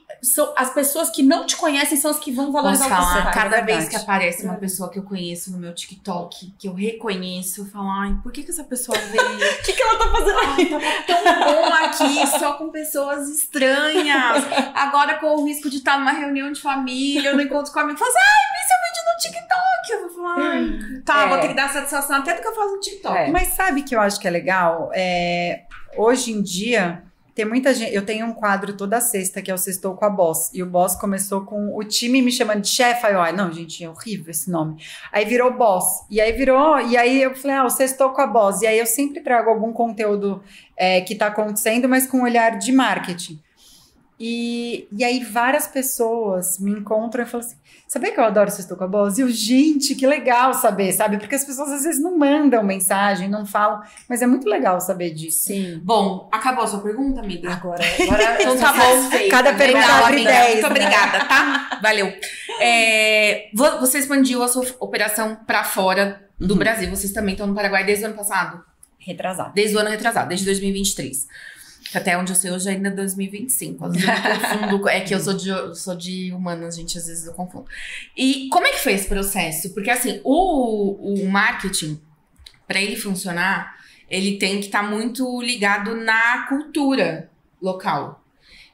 as pessoas que não te conhecem são as que vão valorizar o que você faz. Cada vez que aparece uma pessoa que eu conheço no meu TikTok, que eu reconheço, eu falo, ai, por que essa pessoa veio? O que ela tá fazendo aí? Tava tão bom aqui, só com pessoas estranhas. Agora com o risco de estar numa reunião de família, eu não encontro com amigo, falo assim, ai, vi seu vídeo no TikTok. Eu vou falar, ai, tá, vou ter que dar satisfação até do que eu faço no TikTok. Mas sabe que eu acho que é legal? Hoje em dia... Tem muita gente, eu tenho um quadro toda sexta, que é o Sextou com a Boss, e o Boss começou com o time me chamando de chefe, aí eu, não, gente, é horrível esse nome, aí virou Boss, e aí eu falei, o Sextou com a Boss, e aí eu sempre trago algum conteúdo que tá acontecendo, mas com um olhar de marketing, e aí várias pessoas me encontram e falam assim, sabia que eu adoro Sextou com a Boss? E eu, gente, que legal saber, sabe? Porque as pessoas às vezes não mandam mensagem, não falam, mas é muito legal saber disso. Sim. Bom, acabou a sua pergunta, amiga? Agora então tá bom. Cada pergunta abre 10. Muito obrigada, tá? Valeu. Você expandiu a sua operação pra fora do Brasil. Vocês também estão no Paraguai desde o ano passado? Retrasado. Desde o ano retrasado, desde 2023. Até onde eu sei hoje ainda é 2025. Às vezes eu confundo. É que eu sou de humanas, gente, às vezes eu confundo. E como é que foi esse processo? Porque assim, o marketing, para ele funcionar, ele tem que estar muito ligado na cultura local.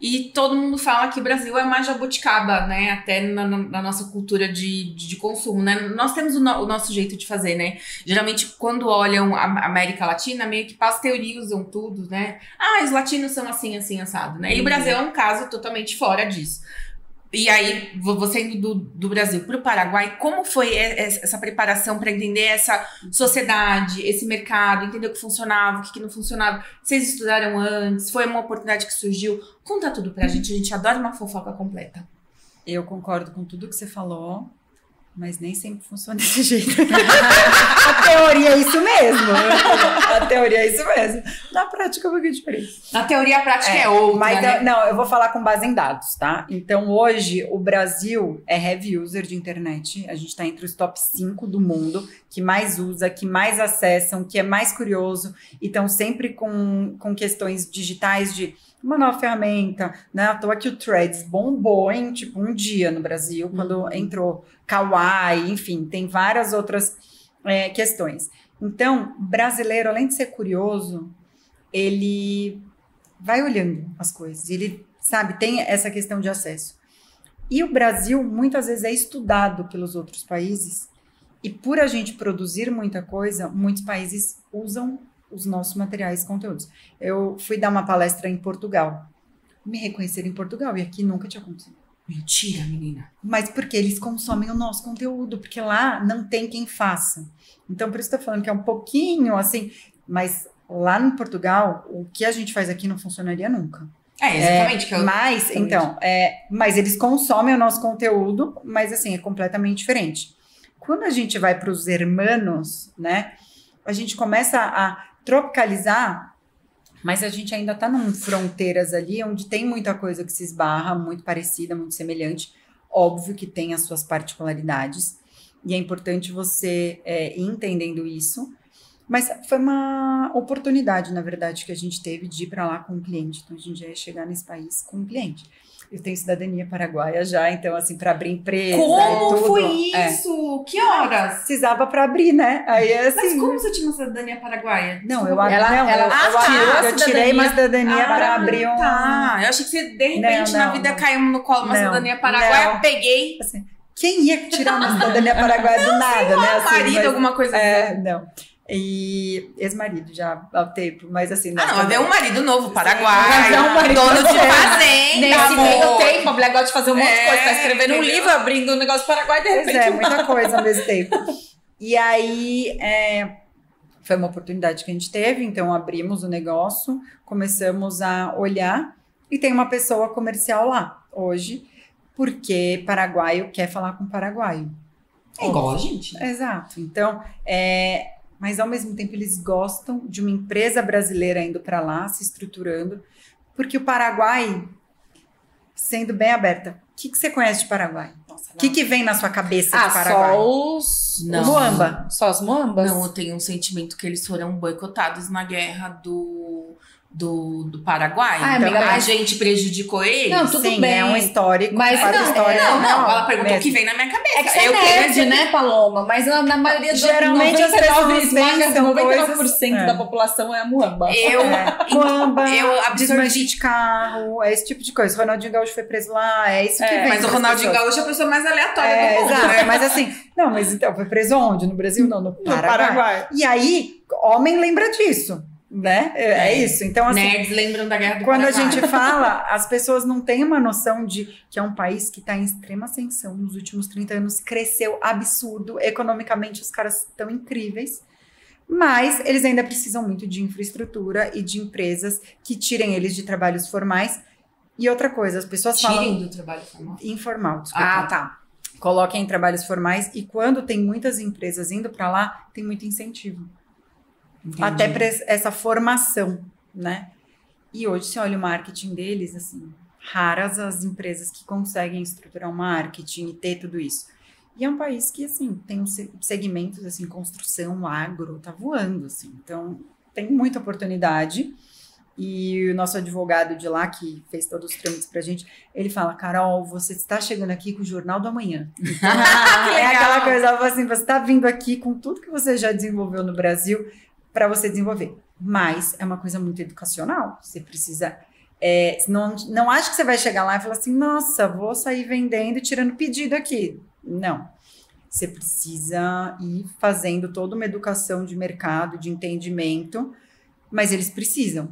E todo mundo fala que o Brasil é mais jabuticaba, né? Até na nossa cultura de consumo, né? Nós temos o nosso jeito de fazer, né? Geralmente, quando olham a América Latina, meio que pasteurizam tudo, né? Os latinos são assim, assim, assado, né? E o Brasil é um caso totalmente fora disso. E aí, você indo do Brasil para o Paraguai, como foi essa preparação para entender essa sociedade, esse mercado, entender o que funcionava, o que não funcionava? Vocês estudaram antes? Foi uma oportunidade que surgiu? Conta tudo pra gente, a gente adora uma fofoca completa. Eu concordo com tudo que você falou, mas nem sempre funciona desse jeito. A teoria é isso mesmo. A teoria é isso mesmo. Na prática é um pouquinho diferente. Na teoria, a prática é outra, mas né? Não, eu vou falar com base em dados, tá? Então, hoje, o Brasil é heavy user de internet. A gente tá entre os top 5 do mundo, que mais usa, que mais acessam, que é mais curioso. E estão sempre com questões digitais de uma nova ferramenta, né? À toa que o Threads bombou em, tipo, um dia no Brasil, quando entrou Kawaii, enfim, tem várias outras questões. Então, brasileiro, além de ser curioso, ele vai olhando as coisas, ele, sabe, tem essa questão de acesso. E o Brasil, muitas vezes, é estudado pelos outros países, e por a gente produzir muita coisa, muitos países usam os nossos materiais e conteúdos. Eu fui dar uma palestra em Portugal. Me reconheceram em Portugal, e aqui nunca tinha acontecido. Mentira, menina. Mas porque eles consomem o nosso conteúdo, porque lá não tem quem faça. Então, por isso que eu tô falando que é um pouquinho assim, mas lá em Portugal, o que a gente faz aqui não funcionaria nunca. Exatamente. Mas eles consomem o nosso conteúdo, mas assim, é completamente diferente. Quando a gente vai para os hermanos, né, a gente começa a tropicalizar, mas a gente ainda está em fronteiras ali, onde tem muita coisa que se esbarra, muito parecida, muito semelhante. Óbvio que tem as suas particularidades, e é importante você ir entendendo isso. Mas foi uma oportunidade, na verdade, que a gente teve de ir para lá com um cliente. Então, a gente já ia chegar nesse país com um cliente. Eu tenho cidadania paraguaia já, então, assim, para abrir empresa. Como tudo, foi isso? Que horas? Precisava para abrir, né? Aí, assim, Mas como você tinha uma cidadania paraguaia? Eu tirei uma cidadania para abrir um. Tá, eu achei que você, de repente, na vida caiu no colo uma cidadania paraguaia, peguei. Assim, quem ia tirar uma cidadania paraguaia do nada, né? Assim, marido, alguma coisa assim. Não. E ex-marido já há tempo, mas assim... Mas é um marido novo, paraguaio, dono de fazenda, nesse meio tempo, a mulher gosta de fazer um monte de coisa, tá escrevendo um livro, abrindo um negócio paraguaio, de repente... muita coisa ao mesmo tempo. E aí, foi uma oportunidade que a gente teve, então abrimos o negócio, começamos a olhar, e tem uma pessoa comercial lá, hoje, porque paraguaio quer falar com paraguaio. É igual a gente, né? Exato. Então, mas ao mesmo tempo eles gostam de uma empresa brasileira indo para lá, se estruturando, porque o Paraguai, sendo bem aberta, o que você conhece de Paraguai? O que vem na sua cabeça de Paraguai? Só os Muamba. Só os Muambas? Não, eu tenho um sentimento que eles foram boicotados na guerra do Paraguai. Então, a gente prejudicou eles. Não, tudo bem. É um histórico. Mas ela perguntou o que vem na minha cabeça. É que você é nerd, né, Paloma? Mas na maioria dos geralmente as pessoas pensam 99% da população é a Muamba. Muamba, eu desmanche de carro, é esse tipo de coisa. O Ronaldinho Gaúcho foi preso lá, é isso que vem. Mas o Ronaldinho Gaúcho é a pessoa mais aleatória do mundo. Exato, mas assim... Não, mas então, foi preso onde? No Brasil? Não, no Paraguai. E aí, homem lembra disso. Né? É isso. Então, assim, nerds lembram da guerra do quando Paraguai. a gente fala, as pessoas não têm uma noção de que é um país que está em extrema ascensão nos últimos 30 anos, cresceu absurdo, economicamente os caras estão incríveis, mas eles ainda precisam muito de infraestrutura e de empresas que tirem eles de trabalhos formais. E outra coisa, as pessoas falam... do trabalho formal? Informal, desculpa. Tá. Coloquem em trabalhos formais e quando tem muitas empresas indo para lá, tem muito incentivo. Entendi. Até para essa formação, né? E hoje, se olha o marketing deles, assim, raras as empresas que conseguem estruturar um marketing e ter tudo isso. E é um país que, assim, tem uns segmentos, assim, construção, agro, tá voando, assim. Então, tem muita oportunidade. E o nosso advogado de lá, que fez todos os trâmites pra gente, ele fala, Carol, você está chegando aqui com o Jornal do Amanhã. É aquela coisa, assim, você está vindo aqui com tudo que você já desenvolveu no Brasil para você desenvolver. Mas é uma coisa muito educacional. Você precisa... não acho que você vai chegar lá e falar assim, nossa, vou sair vendendo e tirando pedido aqui. Não. Você precisa ir fazendo toda uma educação de mercado, de entendimento, mas eles precisam.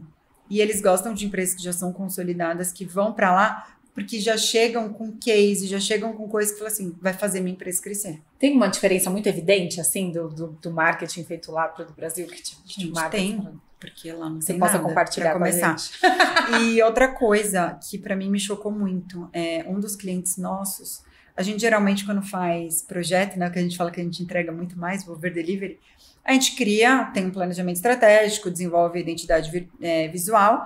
E eles gostam de empresas que já são consolidadas, que vão para lá, porque já chegam com case, já chegam com coisas que falam assim, vai fazer minha empresa crescer. Tem uma diferença muito evidente, assim, do marketing feito lá para o Brasil? Que tipo de marketing? Tem, porque lá não você tem possa nada compartilhar pra começar. Com a gente. E outra coisa que para mim me chocou muito, um dos clientes nossos, a gente geralmente quando faz projeto, né, que a gente fala que a gente entrega muito mais, o over delivery, a gente tem um planejamento estratégico, desenvolve identidade visual.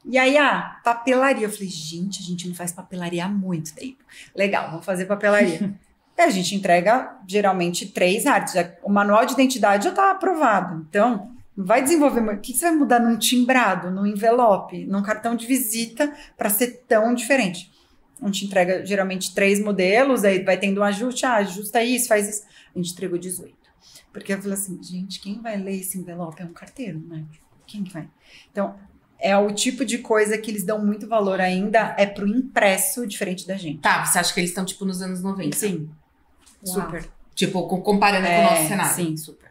E aí, papelaria. Eu falei, gente, a gente não faz papelaria há muito tempo. Legal, vamos fazer papelaria. E a gente entrega, geralmente, 3 artes. O manual de identidade já está aprovado. Então, não vai desenvolver... O que você vai mudar num timbrado, num envelope, num cartão de visita para ser tão diferente? A gente entrega, geralmente, 3 modelos, aí vai tendo um ajuste. Ajusta isso, faz isso. A gente entregou 18. Porque eu falei assim, gente, quem vai ler esse envelope? É um carteiro, né? Quem vai? Então... é o tipo de coisa que eles dão muito valor ainda, é pro impresso, diferente da gente. Tá, você acha que eles estão, tipo, nos anos 90? Sim, Uau. super. Tipo, comparando com o nosso cenário. Sim, super.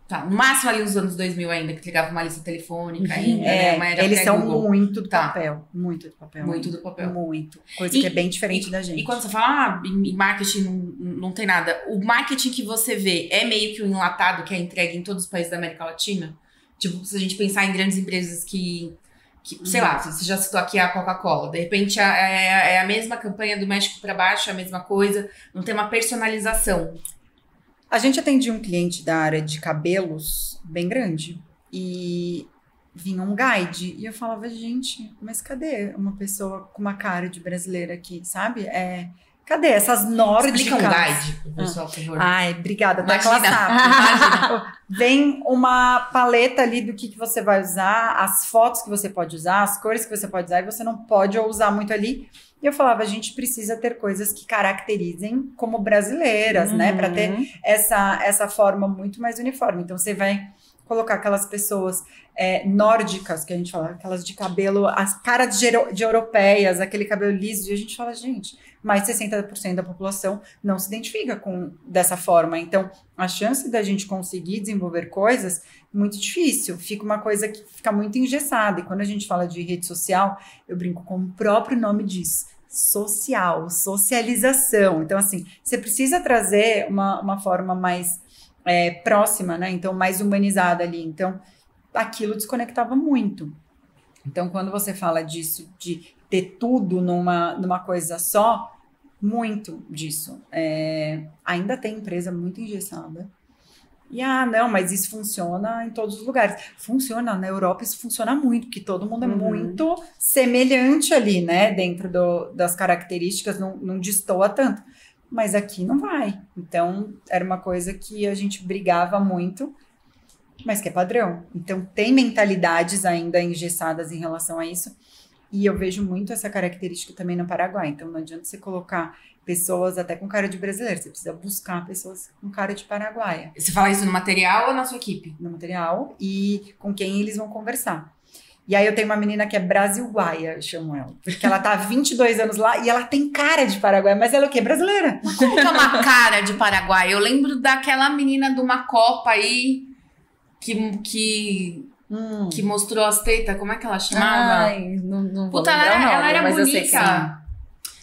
Tá, no máximo ali nos anos 2000 ainda, que ligava uma lista telefônica ainda, né? Uma era eles são pré-Google. muito do papel. Muito do papel. Muito do papel. Muito. Coisa que é bem diferente da gente. E quando você fala, em marketing não tem nada, o marketing que você vê é meio que um enlatado que é entregue em todos os países da América Latina? Tipo, se a gente pensar em grandes empresas que sei lá, você já citou aqui a Coca-Cola, de repente é a mesma campanha do México para baixo, é a mesma coisa, não tem uma personalização. A gente atendia um cliente da área de cabelos bem grande e vinha um guide e eu falava, gente, mas cadê uma pessoa com uma cara de brasileira aqui, sabe? Cadê essas nórdicas? Explica um guide pro pessoal, por favor. Ai, obrigada, tá Imagina. Imagina. Vem uma paleta ali do que você vai usar, as fotos que você pode usar, as cores que você pode usar, e você não pode usar muito ali. E eu falava, a gente precisa ter coisas que caracterizem como brasileiras, né? Para ter essa forma muito mais uniforme. Então, você vai colocar aquelas pessoas nórdicas, que a gente fala, aquelas de cabelo, as caras de europeias, aquele cabelo liso, e a gente fala, gente, mais de 60% da população não se identifica dessa forma. Então, a chance da gente conseguir desenvolver coisas, muito difícil. Fica uma coisa que fica muito engessada. E quando a gente fala de rede social, eu brinco com o próprio nome disso. Socialização. Então, assim, você precisa trazer uma forma mais próxima, né? Então, mais humanizada ali. Então, aquilo desconectava muito. Então, quando você fala disso, de ter tudo numa coisa só, muito disso. Ainda tem empresa muito engessada. E, não, mas isso funciona em todos os lugares. Funciona, na Europa isso funciona muito, porque todo mundo é muito semelhante ali, né? Dentro das características, não destoa tanto. Mas aqui não vai. Então, era uma coisa que a gente brigava muito, mas que é padrão. Então, tem mentalidades ainda engessadas em relação a isso. E eu vejo muito essa característica também no Paraguai. Então, não adianta você colocar pessoas até com cara de brasileiro. Você precisa buscar pessoas com cara de paraguaia. Você fala isso no material ou na sua equipe? No material e com quem eles vão conversar. E aí eu tenho uma menina que é brasilguaia, eu chamo ela. Porque ela tá há 22 anos lá e ela tem cara de paraguaia. Mas ela é o quê? Brasileira. Mas como que é uma cara de Paraguai? Eu lembro daquela menina de uma Copa aí que mostrou as tetas. Como é que ela chamava? Ai, não vou Puta, lembrar o nome, ela era mas bonita. eu sei que sim.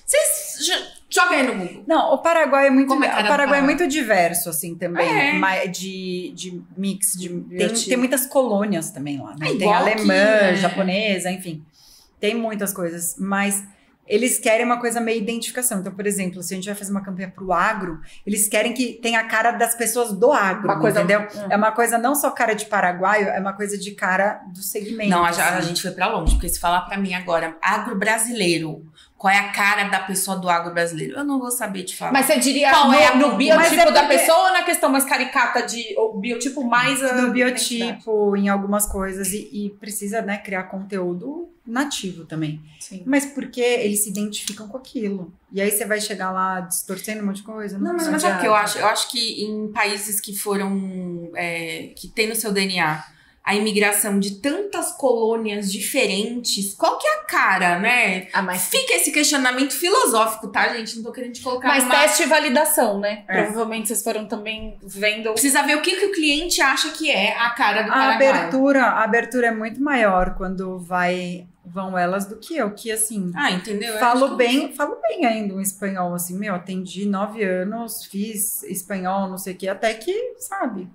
Vocês joga aí no Google. Não, o Paraguai é muito, Como é cara o Paraguai do é muito diverso, assim, também. É. De mix. Biotipo. Tem muitas colônias também lá, né? É Tem igual alemã, aqui, né? japonesa, enfim. Tem muitas coisas, mas eles querem uma coisa meio identificação. Então, por exemplo, se a gente vai fazer uma campanha pro agro, eles querem que tenha a cara das pessoas do agro, Uma coisa- entendeu? É uma coisa não só cara de paraguaio, é uma coisa de cara do segmento. Não, a assim. gente foi pra longe, porque se falar pra mim agora, agro brasileiro, qual é a cara da pessoa do agro brasileiro? Eu não vou saber te falar. Mas você diria Qual é a no cultura? biotipo Mas é da porque- pessoa ou na questão mais caricata o biotipo mais No biotipo, em algumas coisas, e precisa, né, criar conteúdo nativo também. Sim. Mas porque eles se identificam com aquilo. E aí você vai chegar lá distorcendo um monte de coisa. Não, mas sabe o que eu acho? Eu acho que em países que foram, que tem no seu DNA a imigração de tantas colônias diferentes, qual que é a cara, né? Mas Fica esse questionamento filosófico, tá, gente? Não tô querendo te colocar numa... teste e validação, né? É. Provavelmente vocês foram também vendo. Precisa ver o que o cliente acha que é a cara do A Paraguai. abertura é muito maior quando vão elas do que eu, que assim... Ah, entendeu? Eu Falo acho que- bem ainda um espanhol, assim, atendi 9 anos, fiz espanhol, não sei o que, até que, sabe,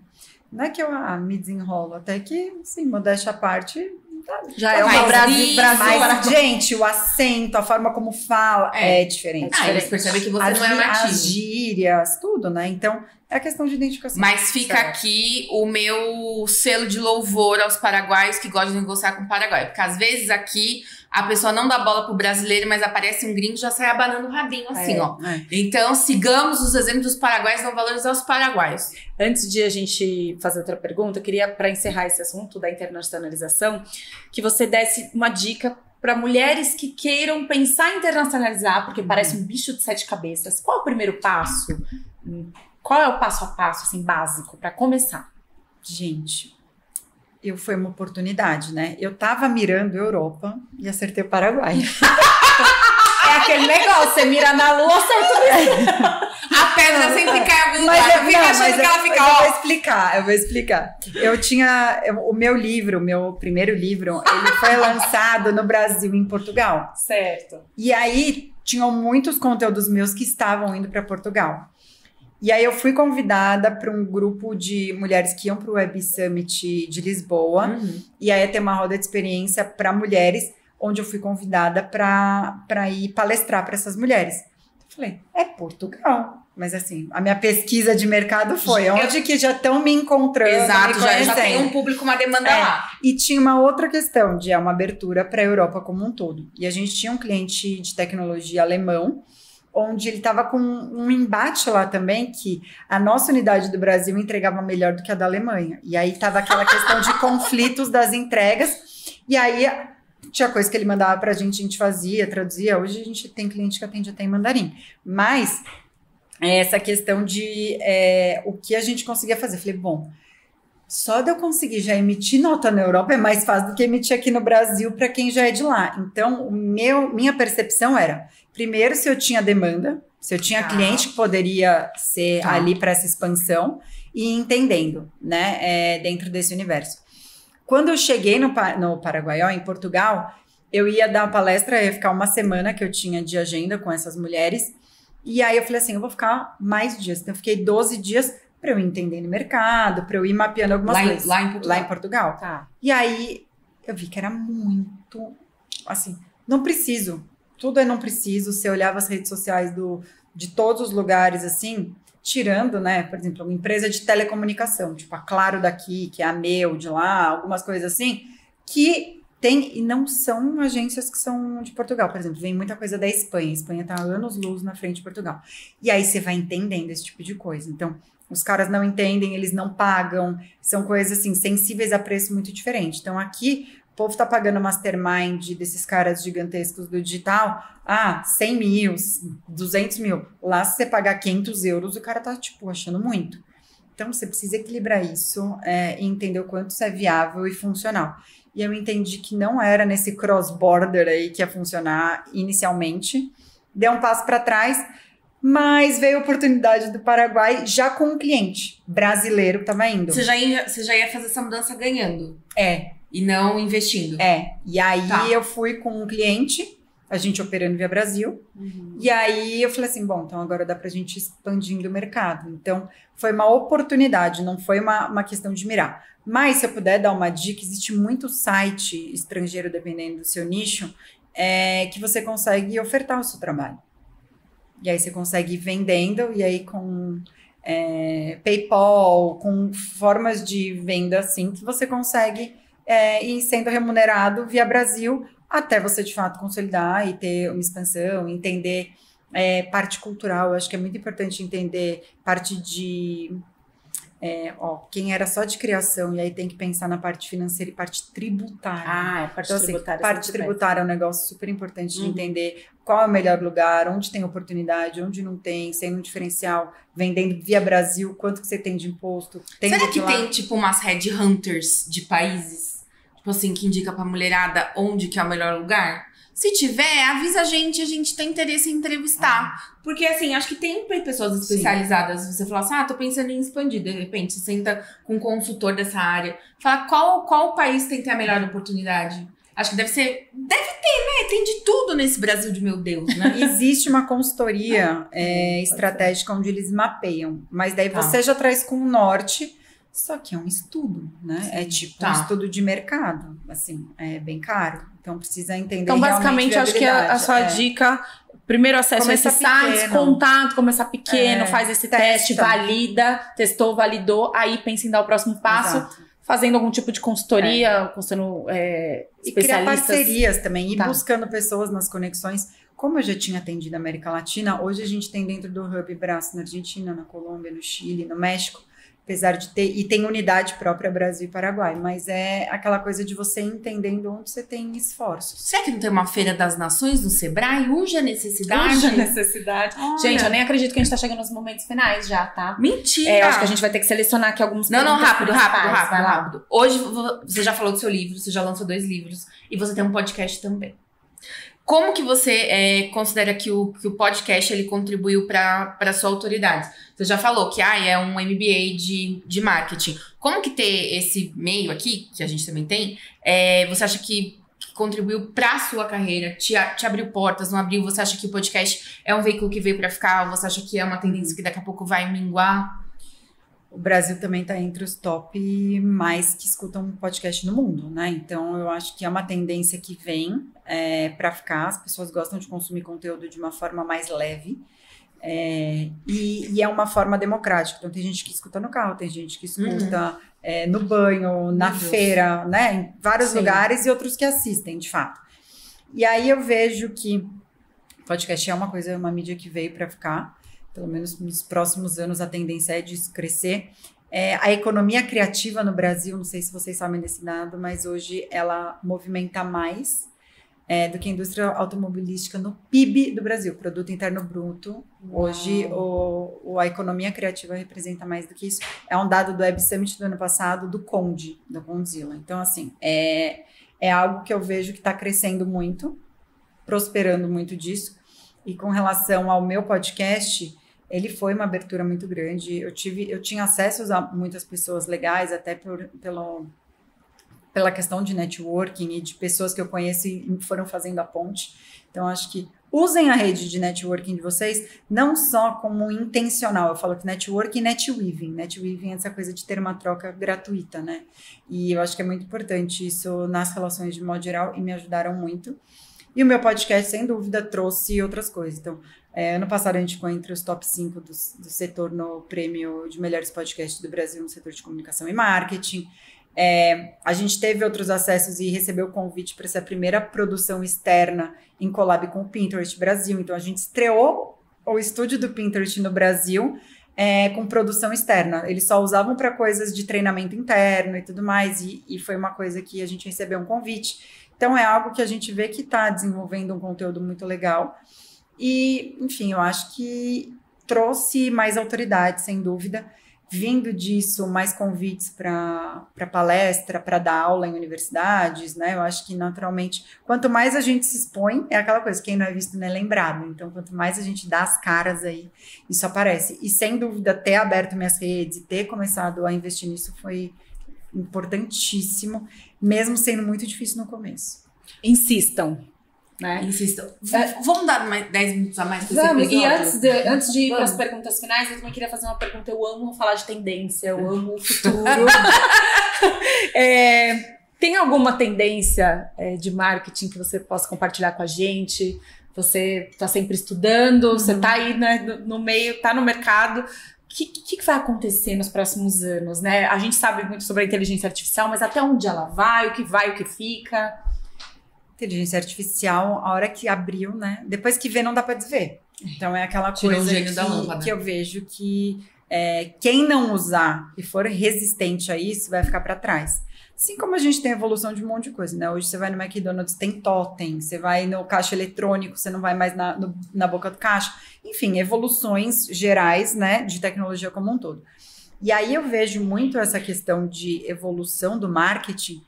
não é que eu me desenrolo, até que, assim, modéstia à parte, Já é uma uma Brasil, mas, gente, o acento, a forma como fala é diferente. Ah, eles percebem que você não é As nativo. gírias, tudo, né? Então, é a questão de identificação. Mas fica Certo. aqui o meu selo de louvor aos paraguaios que gostam de negociar com o Paraguai. Porque às vezes aqui a pessoa não dá bola pro brasileiro, mas aparece um gringo e já sai abanando o rabinho assim, ó. Então, sigamos os exemplos dos paraguaios, não valorizar os paraguaios. Antes de a gente fazer outra pergunta, eu queria, para encerrar esse assunto da internacionalização, que você desse uma dica para mulheres que queiram pensar em internacionalizar, porque parece um bicho de 7 cabeças. Qual é o primeiro passo? Qual é o passo a passo, assim, básico, para começar? Gente, foi uma oportunidade, né? Eu tava mirando Europa e acertei o Paraguai. É aquele negócio, você mira na lua, acerta A pedra sempre cai em algum lugar. Mas Fica achando que ela fica, ó. Eu vou explicar. Eu tinha o meu livro, o meu primeiro livro, ele foi lançado no Brasil e em Portugal. Certo. E aí, tinham muitos conteúdos meus que estavam indo para Portugal. E aí, eu fui convidada para um grupo de mulheres que iam para o Web Summit de Lisboa. E aí, ia ter uma roda de experiência para mulheres, onde eu fui convidada para ir palestrar para essas mulheres. Eu falei, é Portugal. Mas assim, a minha pesquisa de mercado foi onde que já estão me encontrando. Exato, já tem um público, uma demanda lá. E tinha uma outra questão de uma abertura para a Europa como um todo. E a gente tinha um cliente de tecnologia alemão, onde ele estava com um embate lá também, que a nossa unidade do Brasil entregava melhor do que a da Alemanha. E aí estava aquela questão de conflitos das entregas. E aí tinha coisa que ele mandava pra gente, a gente fazia, traduzia. Hoje a gente tem cliente que atende até em mandarim. Mas essa questão de o que a gente conseguia fazer. Falei, bom, só de eu conseguir já emitir nota na Europa é mais fácil do que emitir aqui no Brasil para quem já é de lá. Então, minha percepção era, primeiro, se eu tinha demanda, se eu tinha cliente que poderia ser ali para essa expansão e entendendo, né, dentro desse universo. Quando eu cheguei no Paraguaió, em Portugal, eu ia dar uma palestra, ia ficar uma semana que eu tinha de agenda com essas mulheres. E aí eu falei assim, eu vou ficar mais dias. Então eu fiquei 12 dias para eu entender no mercado, para eu ir mapeando algumas coisas. Lá em Portugal. Tá. E aí eu vi que era muito, assim, não preciso. Tudo não preciso. Você olhava as redes sociais de todos os lugares, assim, tirando, né, por exemplo, uma empresa de telecomunicação, tipo a Claro daqui, que é a Meu de lá, algumas coisas assim, que tem, e não são agências que são de Portugal, por exemplo, vem muita coisa da Espanha. A Espanha tá anos-luz na frente de Portugal. E aí você vai entendendo esse tipo de coisa. Então, os caras não entendem, eles não pagam, são coisas assim, sensíveis a preço muito diferente. Então, aqui, o povo tá pagando mastermind desses caras gigantescos do digital, 100 mil, 200 mil. Lá, se você pagar 500 euros, o cara tá, tipo, achando muito. Então, você precisa equilibrar isso e entender o quanto isso é viável e funcional. E eu entendi que não era nesse cross-border aí que ia funcionar inicialmente. Deu um passo para trás, mas veio a oportunidade do Paraguai já com um cliente brasileiro que estava indo. Você já ia fazer essa mudança ganhando. E não investindo. E aí eu fui com um cliente, a gente operando via Brasil. E aí eu falei assim, bom, então agora dá pra gente ir expandindo o mercado. Então foi uma oportunidade, não foi uma questão de mirar. Mas se eu puder dar uma dica, existe muito site estrangeiro, dependendo do seu nicho, que você consegue ofertar o seu trabalho. E aí você consegue ir vendendo, e aí com PayPal, com formas de venda assim, que você consegue ir sendo remunerado via Brasil, até você de fato consolidar e ter uma expansão, entender parte cultural. Eu acho que é muito importante entender parte de... quem era só de criação, e aí tem que pensar na parte financeira e parte tributária. Parte então, tributária. Assim, parte tributária é um negócio super importante de entender qual é o melhor lugar, onde tem oportunidade, onde não tem, sendo um diferencial, vendendo via Brasil, quanto que você tem de imposto. Será que tem, tipo, umas headhunters de países, tipo assim, que indica pra mulherada onde que é o melhor lugar? Se tiver, avisa a gente tem interesse em entrevistar. Porque, assim, acho que tem pessoas especializadas. Sim. Você fala assim, tô pensando em expandir. De repente, você senta com um consultor dessa área. Fala qual país tem que ter a melhor oportunidade. Acho que deve ter, né? Tem de tudo nesse Brasil de meu Deus, né? Existe uma consultoria estratégica onde eles mapeiam. Mas daí você já traz com o norte... Só que é um estudo, né? Sim, é tipo um estudo de mercado, assim, é bem caro. Então, precisa entender. Então, basicamente, acho que a sua dica, primeiro acesso a esses sites, contato, começar pequeno, faz esse teste, valida, testou, validou, aí pensa em dar o próximo passo, fazendo algum tipo de consultoria, consultando especialistas. E criar parcerias também, ir buscando pessoas nas conexões. Como eu já tinha atendido a América Latina, hoje a gente tem dentro do Hub braço na Argentina, na Colômbia, no Chile, no México. Apesar de ter, e tem unidade própria Brasil e Paraguai, mas é aquela coisa de você entendendo onde você tem esforços. Será que não tem uma Feira das Nações no Sebrae? Urge a necessidade? Urge a necessidade. Olha. Gente, eu nem acredito que a gente tá chegando nos momentos finais já, tá? Mentira! Eu acho que a gente vai ter que selecionar aqui alguns Não, rápido. Hoje você já falou do seu livro, você já lançou 2 livros, e você tem um podcast também. Como que você considera que o podcast ele contribuiu para sua autoridade? Você já falou que é um MBA de marketing. Como que ter esse meio aqui, que a gente também tem, você acha que contribuiu para a sua carreira, te abriu portas, não abriu? Você acha que o podcast é um veículo que veio para ficar? Ou você acha que é uma tendência que daqui a pouco vai minguar? O Brasil também está entre os top mais que escutam podcast no mundo, né? Então, eu acho que é uma tendência que vem para ficar. As pessoas gostam de consumir conteúdo de uma forma mais leve. E é uma forma democrática. Então, tem gente que escuta no carro, tem gente que escuta no banho, na feira, né? Em vários lugares, e outros que assistem, de fato. E aí eu vejo que podcast é uma mídia que veio para ficar. Pelo menos nos próximos anos a tendência é de crescer. A economia criativa no Brasil, não sei se vocês sabem desse dado, mas hoje ela movimenta mais do que a indústria automobilística no PIB do Brasil, Produto Interno Bruto. Uau. Hoje a economia criativa representa mais do que isso. É um dado do Web Summit do ano passado, do Conde, da Condzilla. Então, assim, é algo que eu vejo que está crescendo muito, prosperando muito disso. E com relação ao meu podcast, ele foi uma abertura muito grande. Eu tinha acesso a muitas pessoas legais, até pela questão de networking e de pessoas que eu conheço e foram fazendo a ponte. Então, acho que usem a rede de networking de vocês, não só como intencional. Eu falo que networking e netweaving. Netweaving é essa coisa de ter uma troca gratuita, né? E eu acho que é muito importante isso nas relações de modo geral e me ajudaram muito. E o meu podcast, sem dúvida, trouxe outras coisas. Então, ano passado a gente ficou entre os top 5 do setor no prêmio de melhores podcasts do Brasil no setor de comunicação e marketing. A gente teve outros acessos e recebeu o convite para essa primeira produção externa em collab com o Pinterest Brasil. Então, a gente estreou o estúdio do Pinterest no Brasil com produção externa. Eles só usavam para coisas de treinamento interno e tudo mais. E foi uma coisa que a gente recebeu um convite. Então, é algo que a gente vê que está desenvolvendo um conteúdo muito legal. E, enfim, eu acho que trouxe mais autoridade, sem dúvida. Vindo disso, mais convites para palestra, para dar aula em universidades, né? Eu acho que, naturalmente, quanto mais a gente se expõe, é aquela coisa, quem não é visto não é lembrado. Então, quanto mais a gente dá as caras aí, isso aparece. E, sem dúvida, ter aberto minhas redes, ter começado a investir nisso foi importantíssimo, mesmo sendo muito difícil no começo. Insistam, né? Insistam. Vamos dar 10 minutos a mais? Vamos, e antes de ir para as perguntas finais, eu também queria fazer uma pergunta. Eu amo falar de tendência, eu amo o futuro. Tem alguma tendência de marketing que você possa compartilhar com a gente? Você está sempre estudando, você está aí, né, no meio, está no mercado. O que vai acontecer nos próximos anos, né? A gente sabe muito sobre a inteligência artificial, mas até onde ela vai, o que fica? Inteligência artificial, a hora que abriu, né? Depois que vê, não dá para desver. Então, é aquela coisa que eu vejo que quem não usar e for resistente a isso, vai ficar para trás. Assim como a gente tem evolução de um monte de coisa, né? Hoje você vai no McDonald's, tem totem, você vai no caixa eletrônico, você não vai mais na boca do caixa. Enfim, evoluções gerais, né, de tecnologia como um todo. E aí eu vejo muito essa questão de evolução do marketing,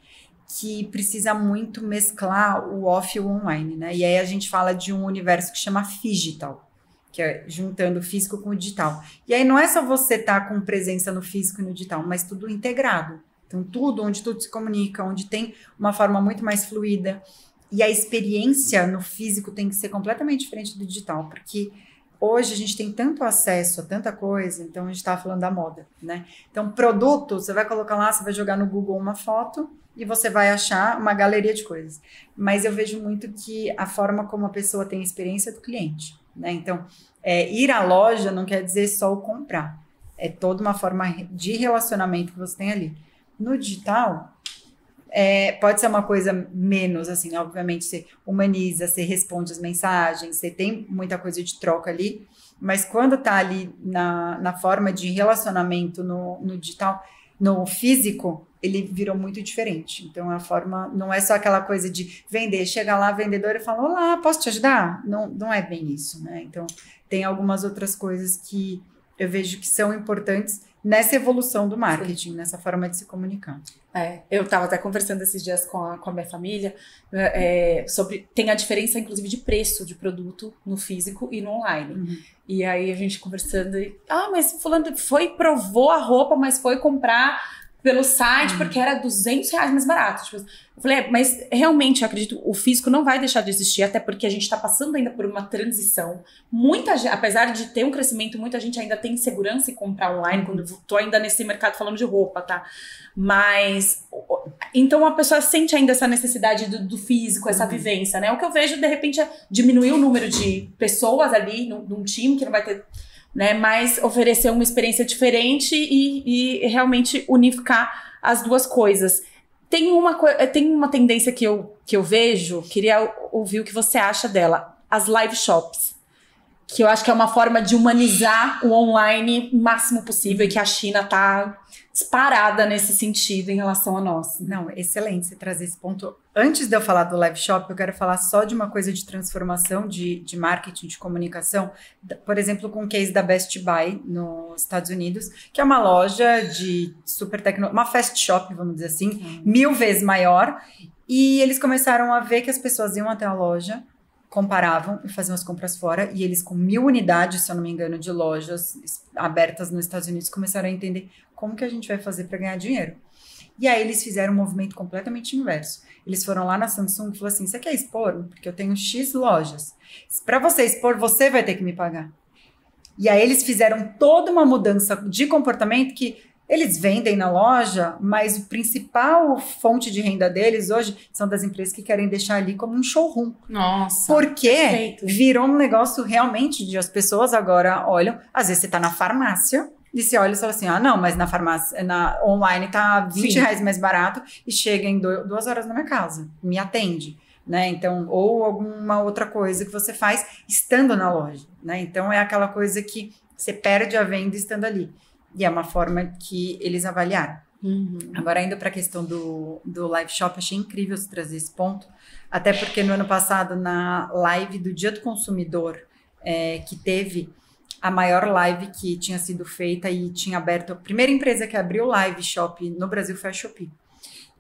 que precisa muito mesclar o off e o online, né? E aí a gente fala de um universo que chama Phygital, que é juntando o físico com o digital. E aí não é só você estar com presença no físico e no digital, mas tudo integrado. Então, onde tudo se comunica, onde tem uma forma muito mais fluida. E a experiência no físico tem que ser completamente diferente do digital, porque hoje a gente tem tanto acesso a tanta coisa, então a gente estava falando da moda, né? Então, produto, você vai colocar lá, você vai jogar no Google uma foto e você vai achar uma galeria de coisas. Mas eu vejo muito que a forma como a pessoa tem a experiência do cliente, né? Então, ir à loja não quer dizer só o comprar. É toda uma forma de relacionamento que você tem ali. No digital, pode ser uma coisa menos, assim, obviamente você humaniza, você responde as mensagens, você tem muita coisa de troca ali, mas quando tá ali na forma de relacionamento no digital, no físico, ele virou muito diferente. Então, a forma não é só aquela coisa de vender, chega lá, vendedor e fala, olá, posso te ajudar? Não é bem isso, né? Então, tem algumas outras coisas que eu vejo que são importantes nessa evolução do marketing, nessa forma de se comunicar. Eu estava até conversando esses dias com a minha família sobre... Tem a diferença, inclusive, de preço de produto no físico e no online. E aí a gente conversando, mas fulano provou a roupa, mas foi comprar pelo site porque era R$200 mais barato. Tipo, eu falei, mas realmente eu acredito o físico não vai deixar de existir, até porque a gente está passando ainda por uma transição. Muita gente, apesar de ter um crescimento, muita gente ainda tem insegurança em comprar online, quando eu tô ainda nesse mercado falando de roupa, tá? Mas, então a pessoa sente ainda essa necessidade do físico, essa vivência, né? O que eu vejo, de repente, é diminuir o número de pessoas ali num time que não vai ter... Né, mas oferecer uma experiência diferente e realmente unificar as duas coisas. Tem uma tendência que eu vejo, queria ouvir o que você acha dela, as live shops, que eu acho que é uma forma de humanizar o online o máximo possível e que a China tá disparada nesse sentido em relação a nós. Não, excelente você trazer esse ponto. Antes de eu falar do live shop, eu quero falar só de uma coisa de transformação de marketing, de comunicação. Por exemplo, com o case da Best Buy nos Estados Unidos, que é uma loja de super tecnologia, uma fast shop, vamos dizer assim, 1000 vezes maior. E eles começaram a ver que as pessoas iam até a loja, comparavam e faziam as compras fora, e eles com 1000 unidades, se eu não me engano, de lojas abertas nos Estados Unidos, começaram a entender como que a gente vai fazer para ganhar dinheiro. E aí eles fizeram um movimento completamente inverso. Eles foram lá na Samsung e falaram assim, você quer expor? Porque eu tenho X lojas. Para você expor, você vai ter que me pagar. E aí eles fizeram toda uma mudança de comportamento que eles vendem na loja, mas o principal fonte de renda deles hoje são das empresas que querem deixar ali como um showroom. Nossa. Porque perfeito. Virou um negócio realmente de as pessoas agora olham, às vezes você tá na farmácia e você olha e fala assim, não, mas na farmácia, online tá R$20 mais barato e chega em 2 horas na minha casa, me atende. Né? Então, ou alguma outra coisa que você faz estando na loja, né? Então é aquela coisa que você perde a venda estando ali. E é uma forma que eles avaliaram. Agora, indo para a questão do live shop, achei incrível você trazer esse ponto, até porque no ano passado, na live do Dia do Consumidor, que teve a maior live que tinha sido feita e tinha aberto, a primeira empresa que abriu live shop no Brasil foi a Shopee.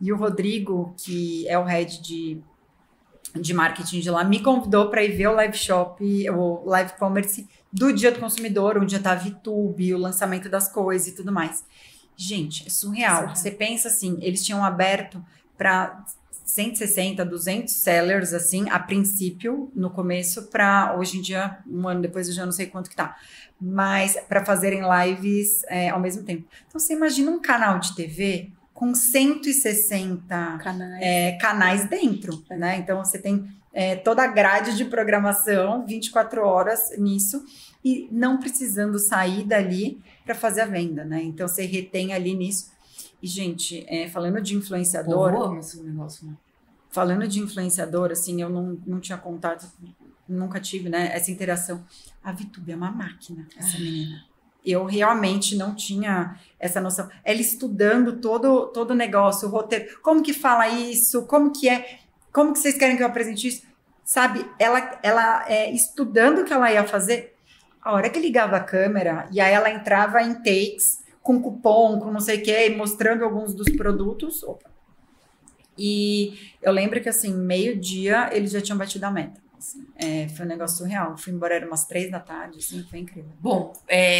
E o Rodrigo, que é o head de marketing de lá, me convidou para ir ver o live shop, o live commerce do Dia do Consumidor, onde já tá a VTube, o lançamento das coisas e tudo mais. Gente, é surreal. Você pensa assim, eles tinham aberto para 160, 200 sellers, assim, a princípio, no começo, para hoje em dia, um ano depois eu já não sei quanto que tá, mas para fazerem lives ao mesmo tempo. Então, você imagina um canal de TV com 160 canais dentro, né? Então, você tem toda a grade de programação, 24 horas nisso, e não precisando sair dali para fazer a venda, né? Então, você retém ali nisso. E, gente, falando de influenciador... Eu amo esse negócio, né? Falando de influenciador, assim, eu não tinha contato, nunca tive, né, essa interação. A VTube é uma máquina, essa menina. Eu realmente não tinha essa noção. Ela estudando todo o negócio, o roteiro. Como que fala isso? Como que é? Como que vocês querem que eu apresente isso? Sabe, ela estudando o que ela ia fazer, a hora que ligava a câmera, e aí ela entrava em takes, com cupom, com não sei o quê, mostrando alguns dos produtos. Opa. E eu lembro que, assim, meio-dia, eles já tinham batido a meta. Assim, foi um negócio surreal. Eu fui embora, era umas 3 da tarde, assim, foi incrível. Bom,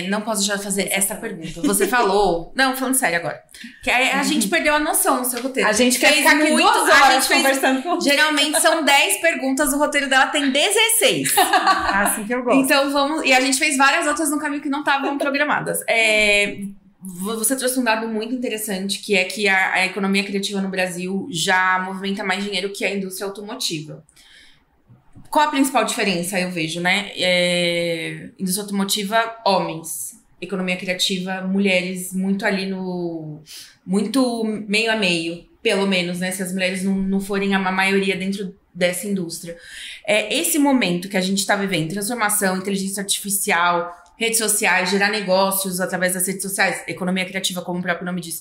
não posso já fazer essa pergunta. Você falou... Não, falando sério agora. Que a gente perdeu a noção no seu roteiro. A gente quer ficar aqui 2 horas conversando com... Geralmente são 10 perguntas, o roteiro dela tem 16. Assim que eu gosto. Então vamos... E a gente fez várias outras no caminho que não estavam programadas. Você trouxe um dado muito interessante, que é que a economia criativa no Brasil já movimenta mais dinheiro que a indústria automotiva. Qual a principal diferença, eu vejo, né? Indústria automotiva, homens. Economia criativa, mulheres, muito ali no... Muito meio a meio, pelo menos, né? Se as mulheres não forem a maioria dentro dessa indústria. Esse momento que a gente está vivendo, transformação, inteligência artificial, redes sociais, gerar negócios através das redes sociais, economia criativa, como o próprio nome diz,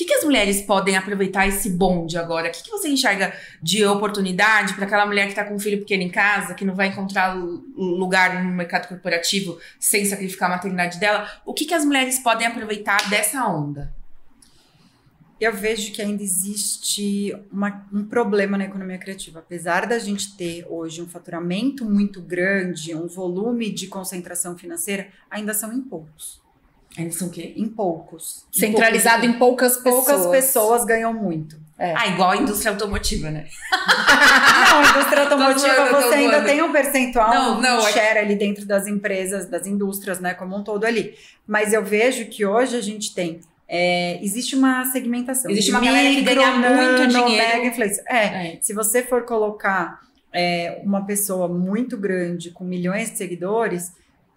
que as mulheres podem aproveitar esse bonde agora? O que você enxerga de oportunidade para aquela mulher que está com um filho pequeno em casa, que não vai encontrar lugar no mercado corporativo sem sacrificar a maternidade dela? O que as mulheres podem aproveitar dessa onda? Eu vejo que ainda existe um problema na economia criativa. Apesar da gente ter hoje um faturamento muito grande, um volume de concentração financeira, ainda são em poucos. Ainda são o quê? Em poucos. Centralizado em poucas pessoas. Poucas pessoas ganham muito. Igual a indústria automotiva, né? Não, a indústria automotiva você ainda tem um percentual, um share ali dentro das empresas, das indústrias, né, como um todo ali. Mas eu vejo que hoje a gente tem, existe uma segmentação. Existe uma galera que ganha muito dinheiro. Mega influência. Se você for colocar uma pessoa muito grande, com milhões de seguidores,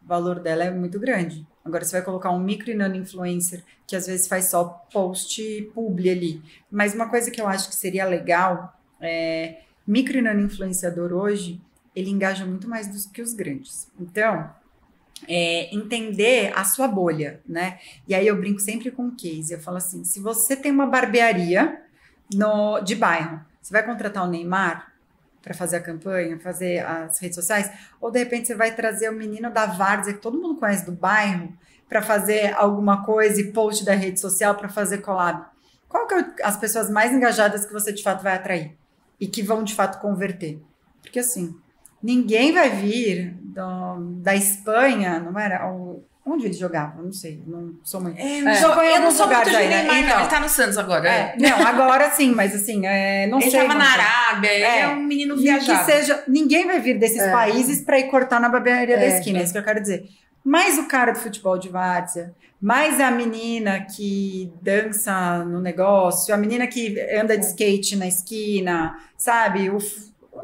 o valor dela é muito grande. Agora, você vai colocar um micro e nano influencer, que às vezes faz só post publi ali. Mas uma coisa que eu acho que seria legal, micro e nano influenciador hoje, ele engaja muito mais do que os grandes. Então, entender a sua bolha, né? E aí eu brinco sempre com um case. Eu falo assim, se você tem uma barbearia de bairro, você vai contratar o Neymar para fazer a campanha, fazer as redes sociais, ou de repente você vai trazer o menino da Várzea, que todo mundo conhece do bairro, para fazer alguma coisa e post da rede social para fazer collab. Qual que é as pessoas mais engajadas que você de fato vai atrair e que vão de fato converter? Porque assim, ninguém vai vir da Espanha, não era? Onde ele jogava? Não sei, não sou muito. Jogou em alguns lugares aí, né? Então, ele tá no Santos agora. Não, agora sim, mas assim, não sei. Ele tava na Arábia, ele é um menino viajado. Ninguém vai vir desses países para ir cortar na barbearia da esquina, é isso que eu quero dizer. Mais o cara do futebol de várzea, mais a menina que dança no negócio, a menina que anda de skate na esquina, sabe?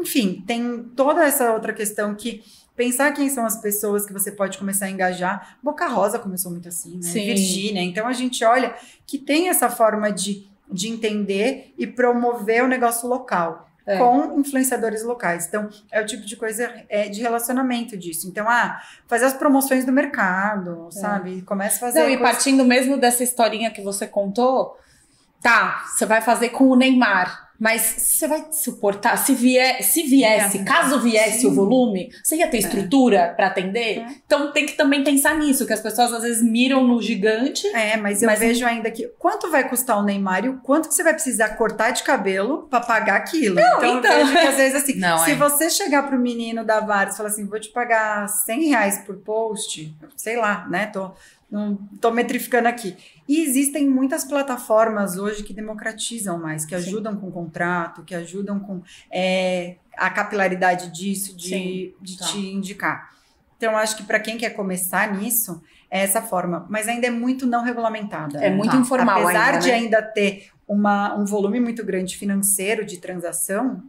Enfim, tem toda essa outra questão que pensar quem são as pessoas que você pode começar a engajar. Boca Rosa começou muito assim, né? Sim. Virgínia. Então, a gente olha que tem essa forma de entender e promover o negócio local com influenciadores locais. Então, é o tipo de coisa de relacionamento disso. Então, fazer as promoções do mercado, sabe? Começa a fazer... Não, e partindo mesmo dessa historinha que você contou, você vai fazer com o Neymar. Mas você vai suportar, se viesse, caso viesse o volume, você ia ter estrutura para atender? Então tem que também pensar nisso, que as pessoas às vezes miram no gigante. Mas eu vejo ainda que quanto vai custar o Neymar e o quanto que você vai precisar cortar de cabelo para pagar aquilo. Então eu vejo que às vezes assim, se você chegar pro menino da Várzea e falar assim, vou te pagar R$100 por post, sei lá, né, não tô metrificando aqui. E existem muitas plataformas hoje que democratizam mais, que ajudam com contrato, que ajudam com a capilaridade disso, de te indicar. Então, acho que para quem quer começar nisso, é essa forma. Mas ainda é muito não regulamentada. É muito informal. Apesar de né? ainda ter um volume muito grande financeiro de transação,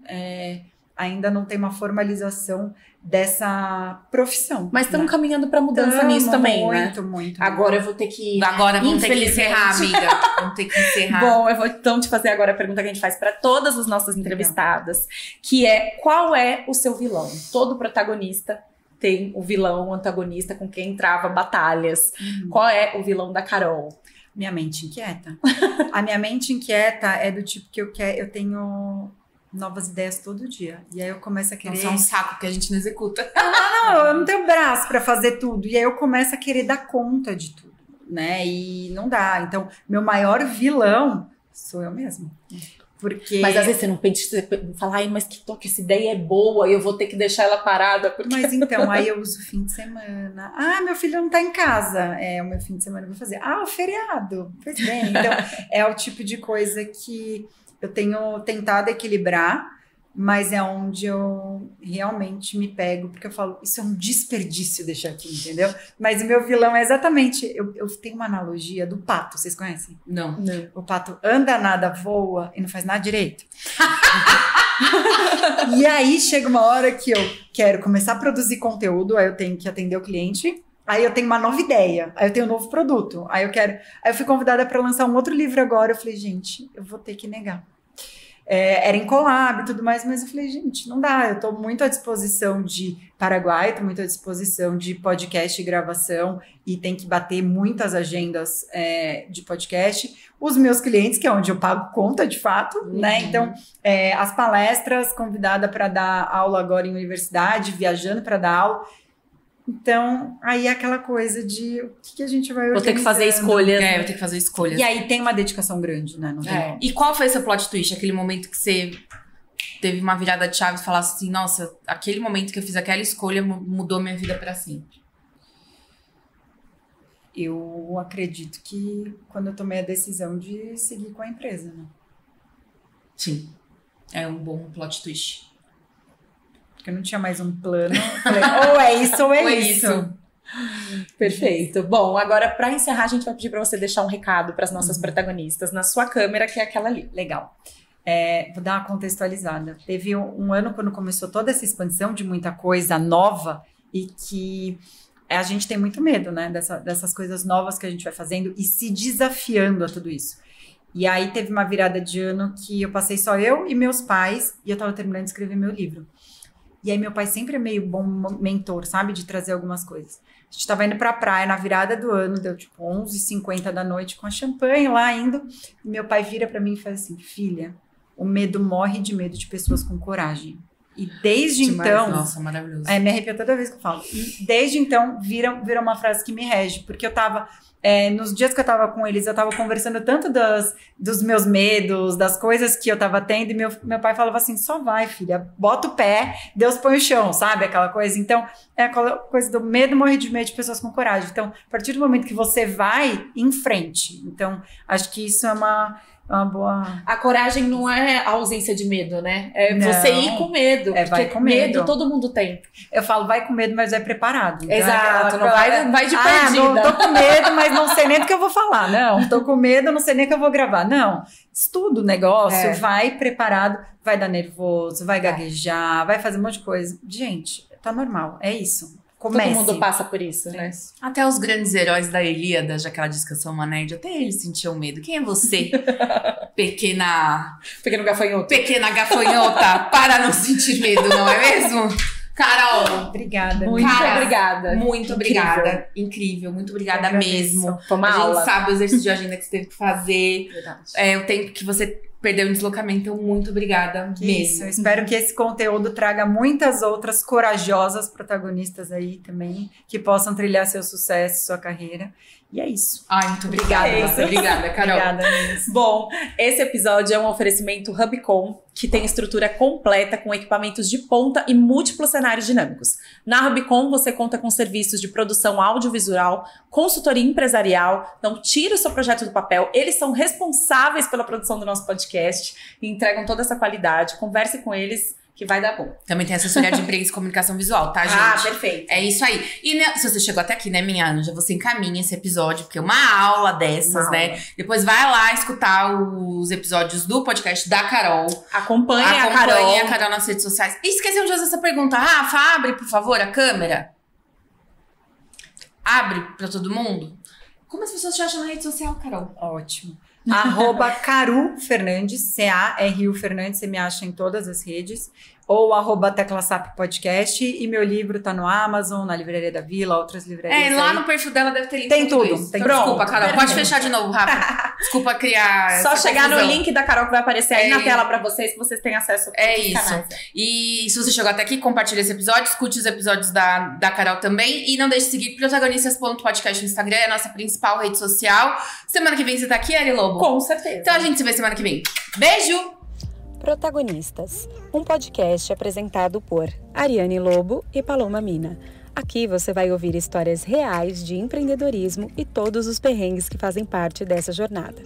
ainda não tem uma formalização dessa profissão. Mas estamos caminhando para mudança nisso também, né? Muito. Agora eu vou ter que... Agora vamos ter que encerrar, amiga. Vamos ter que encerrar. Bom, eu vou então te fazer agora a pergunta que a gente faz para todas as nossas entrevistadas, que é, qual é o seu vilão? Todo protagonista tem o vilão, o antagonista com quem trava batalhas. Qual é o vilão da Carol? Minha mente inquieta. A minha mente inquieta é do tipo que eu tenho novas ideias todo dia. E aí eu começo a querer... Nossa, é um saco que a gente não executa. Eu não tenho braço pra fazer tudo. E aí eu começo a querer dar conta de tudo, né? E não dá. Então, meu maior vilão sou eu mesma. Porque... Mas às vezes você não pensa, você fala, mas que essa ideia é boa e eu vou ter que deixar ela parada. Porque... Mas então, aí eu uso o fim de semana. Meu filho não tá em casa. O meu fim de semana eu vou fazer. O feriado. Pois bem. Então, é o tipo de coisa que eu tenho tentado equilibrar, mas é onde eu realmente me pego, porque eu falo, isso é um desperdício deixar aqui, entendeu? Mas o meu vilão é exatamente, eu tenho uma analogia do pato, vocês conhecem? Não. O pato anda, nada, voa e não faz nada direito. E aí chega uma hora que eu quero começar a produzir conteúdo, aí eu tenho que atender o cliente, aí eu tenho uma nova ideia, aí eu tenho um novo produto, aí eu fui convidada para lançar um outro livro agora, eu falei, gente, eu vou ter que negar. era em collab e tudo mais, mas eu falei, gente, não dá, eu tô muito à disposição de Paraguai, tô muito à disposição de podcast e gravação, e tem que bater muitas agendas de podcast. Os meus clientes, que é onde eu pago conta, de fato, né? Então, as palestras, convidada para dar aula agora em universidade, viajando para dar aula. Então, aí é aquela coisa de o que a gente vai organizando. Vou ter que fazer escolhas. Vou ter que fazer escolhas. E aí tem uma dedicação grande, né? Não tem como. E qual foi esse plot twist? Aquele momento que você teve uma virada de chave e falasse assim, nossa, aquele momento que eu fiz aquela escolha mudou minha vida para sempre. Eu acredito que quando eu tomei a decisão de seguir com a empresa, né? Sim. É um bom plot twist. Porque eu não tinha mais um plano. Falei, ou é isso ou é isso. Perfeito. Bom, agora para encerrar, a gente vai pedir para você deixar um recado para as nossas protagonistas na sua câmera, que é aquela ali. Legal. Vou dar uma contextualizada. Teve um ano quando começou toda essa expansão de muita coisa nova e que a gente tem muito medo, né? Dessas coisas novas que a gente vai fazendo e se desafiando a tudo isso. E aí teve uma virada de ano que eu passei só eu e meus pais e eu tava terminando de escrever meu livro. E aí meu pai sempre é meio bom mentor, sabe? De trazer algumas coisas. A gente tava indo pra praia na virada do ano, deu tipo 11h50 da noite com a champanhe lá indo. E meu pai vira pra mim e faz assim, filha, o medo morre de medo de pessoas com coragem. E desde demais, então... Nossa, maravilhoso. Me arrepio toda vez que eu falo. E desde então, vira uma frase que me rege. Porque eu tava... nos dias que eu tava com eles, eu tava conversando tanto dos meus medos, das coisas que eu tava tendo. E meu pai falava assim, só vai, filha. Bota o pé, Deus põe o chão, sabe? Aquela coisa. Então, é aquela coisa do medo morrer de medo de pessoas com coragem. Então, a partir do momento que você vai, em frente. Então, acho que isso é uma boa... A coragem não é a ausência de medo, né? É Não. você ir com medo. Vai com medo. Todo mundo tem. Eu falo, vai com medo, mas vai preparado. Então, Exato, não vai de perdida. Não, tô com medo, mas não sei nem do que eu vou falar. Não, tô com medo, não sei nem o que eu vou gravar. Não, estuda o negócio, vai preparado, vai dar nervoso, vai gaguejar, vai fazer um monte de coisa. Gente, tá normal, é isso. Comece. Todo mundo passa por isso, né? Até os grandes heróis da Ilíada, já que ela disse que eu sou uma nerd, até eles sentiam medo. Quem é você, Pequeno gafanhoto. pequena gafanhota, para não sentir medo, não é mesmo? Carol, Obrigada. Muito obrigada. Muito obrigada. Incrível, muito obrigada mesmo. Foi uma A aula. gente sabe o exercício de agenda que você teve que fazer, Verdade. o tempo que você perdeu em deslocamento, então muito obrigada Isso, mesmo. eu espero que esse conteúdo traga muitas outras corajosas protagonistas aí também, que possam trilhar seu sucesso, sua carreira. E é isso. Ai, muito obrigada. É isso. Obrigada, Carol. Obrigada mesmo. Bom, esse episódio é um oferecimento Hubcon, que tem estrutura completa com equipamentos de ponta e múltiplos cenários dinâmicos. Na Hubcon, você conta com serviços de produção audiovisual, consultoria empresarial. Não tira o seu projeto do papel. Eles são responsáveis pela produção do nosso podcast e entregam toda essa qualidade. Converse com eles que vai dar bom. Também tem assessoria de emprego e comunicação visual, tá, gente? Ah, perfeito. É isso aí. E né, se você chegou até aqui, né, minha anja, você encaminha esse episódio, porque é uma aula dessas, né? Depois vai lá escutar os episódios do podcast da Carol. Acompanhe a Carol. Carol nas redes sociais. E esqueceu de fazer essa pergunta. Rafa, abre, por favor, a câmera. Abre pra todo mundo. Como as pessoas te acham na rede social, Carol? Ótimo. @Caru Fernandes, CARU Fernandes, você me acha em todas as redes, ou @TeclaSap Podcast, e meu livro tá no Amazon, na Livraria da Vila, outras livrarias. Lá aí. no perfil dela deve ter link. Tem pra tudo, isso. tem Então, tudo. desculpa, Carol. Perfeito. Pode fechar de novo, Rafa. Desculpa criar Só essa chegar no confusão. link da Carol que vai aparecer aí É na tela pra vocês, que vocês têm acesso a todos É os isso. canais. E se você chegou até aqui, compartilha esse episódio, escute os episódios da Carol também. E não deixe de seguir protagonistas.podcast no Instagram, é a nossa principal rede social. Semana que vem você tá aqui, Ari Lobo? Com certeza. Então a gente se vê semana que vem. Beijo! Protagonistas, um podcast apresentado por Ariane Lobo e Paloma Mina. Aqui você vai ouvir histórias reais de empreendedorismo e todos os perrengues que fazem parte dessa jornada.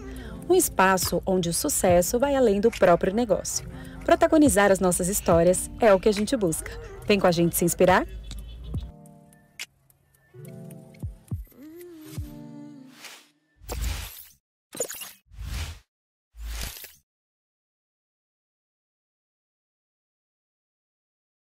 Um espaço onde o sucesso vai além do próprio negócio. Protagonizar as nossas histórias é o que a gente busca. Vem com a gente se inspirar?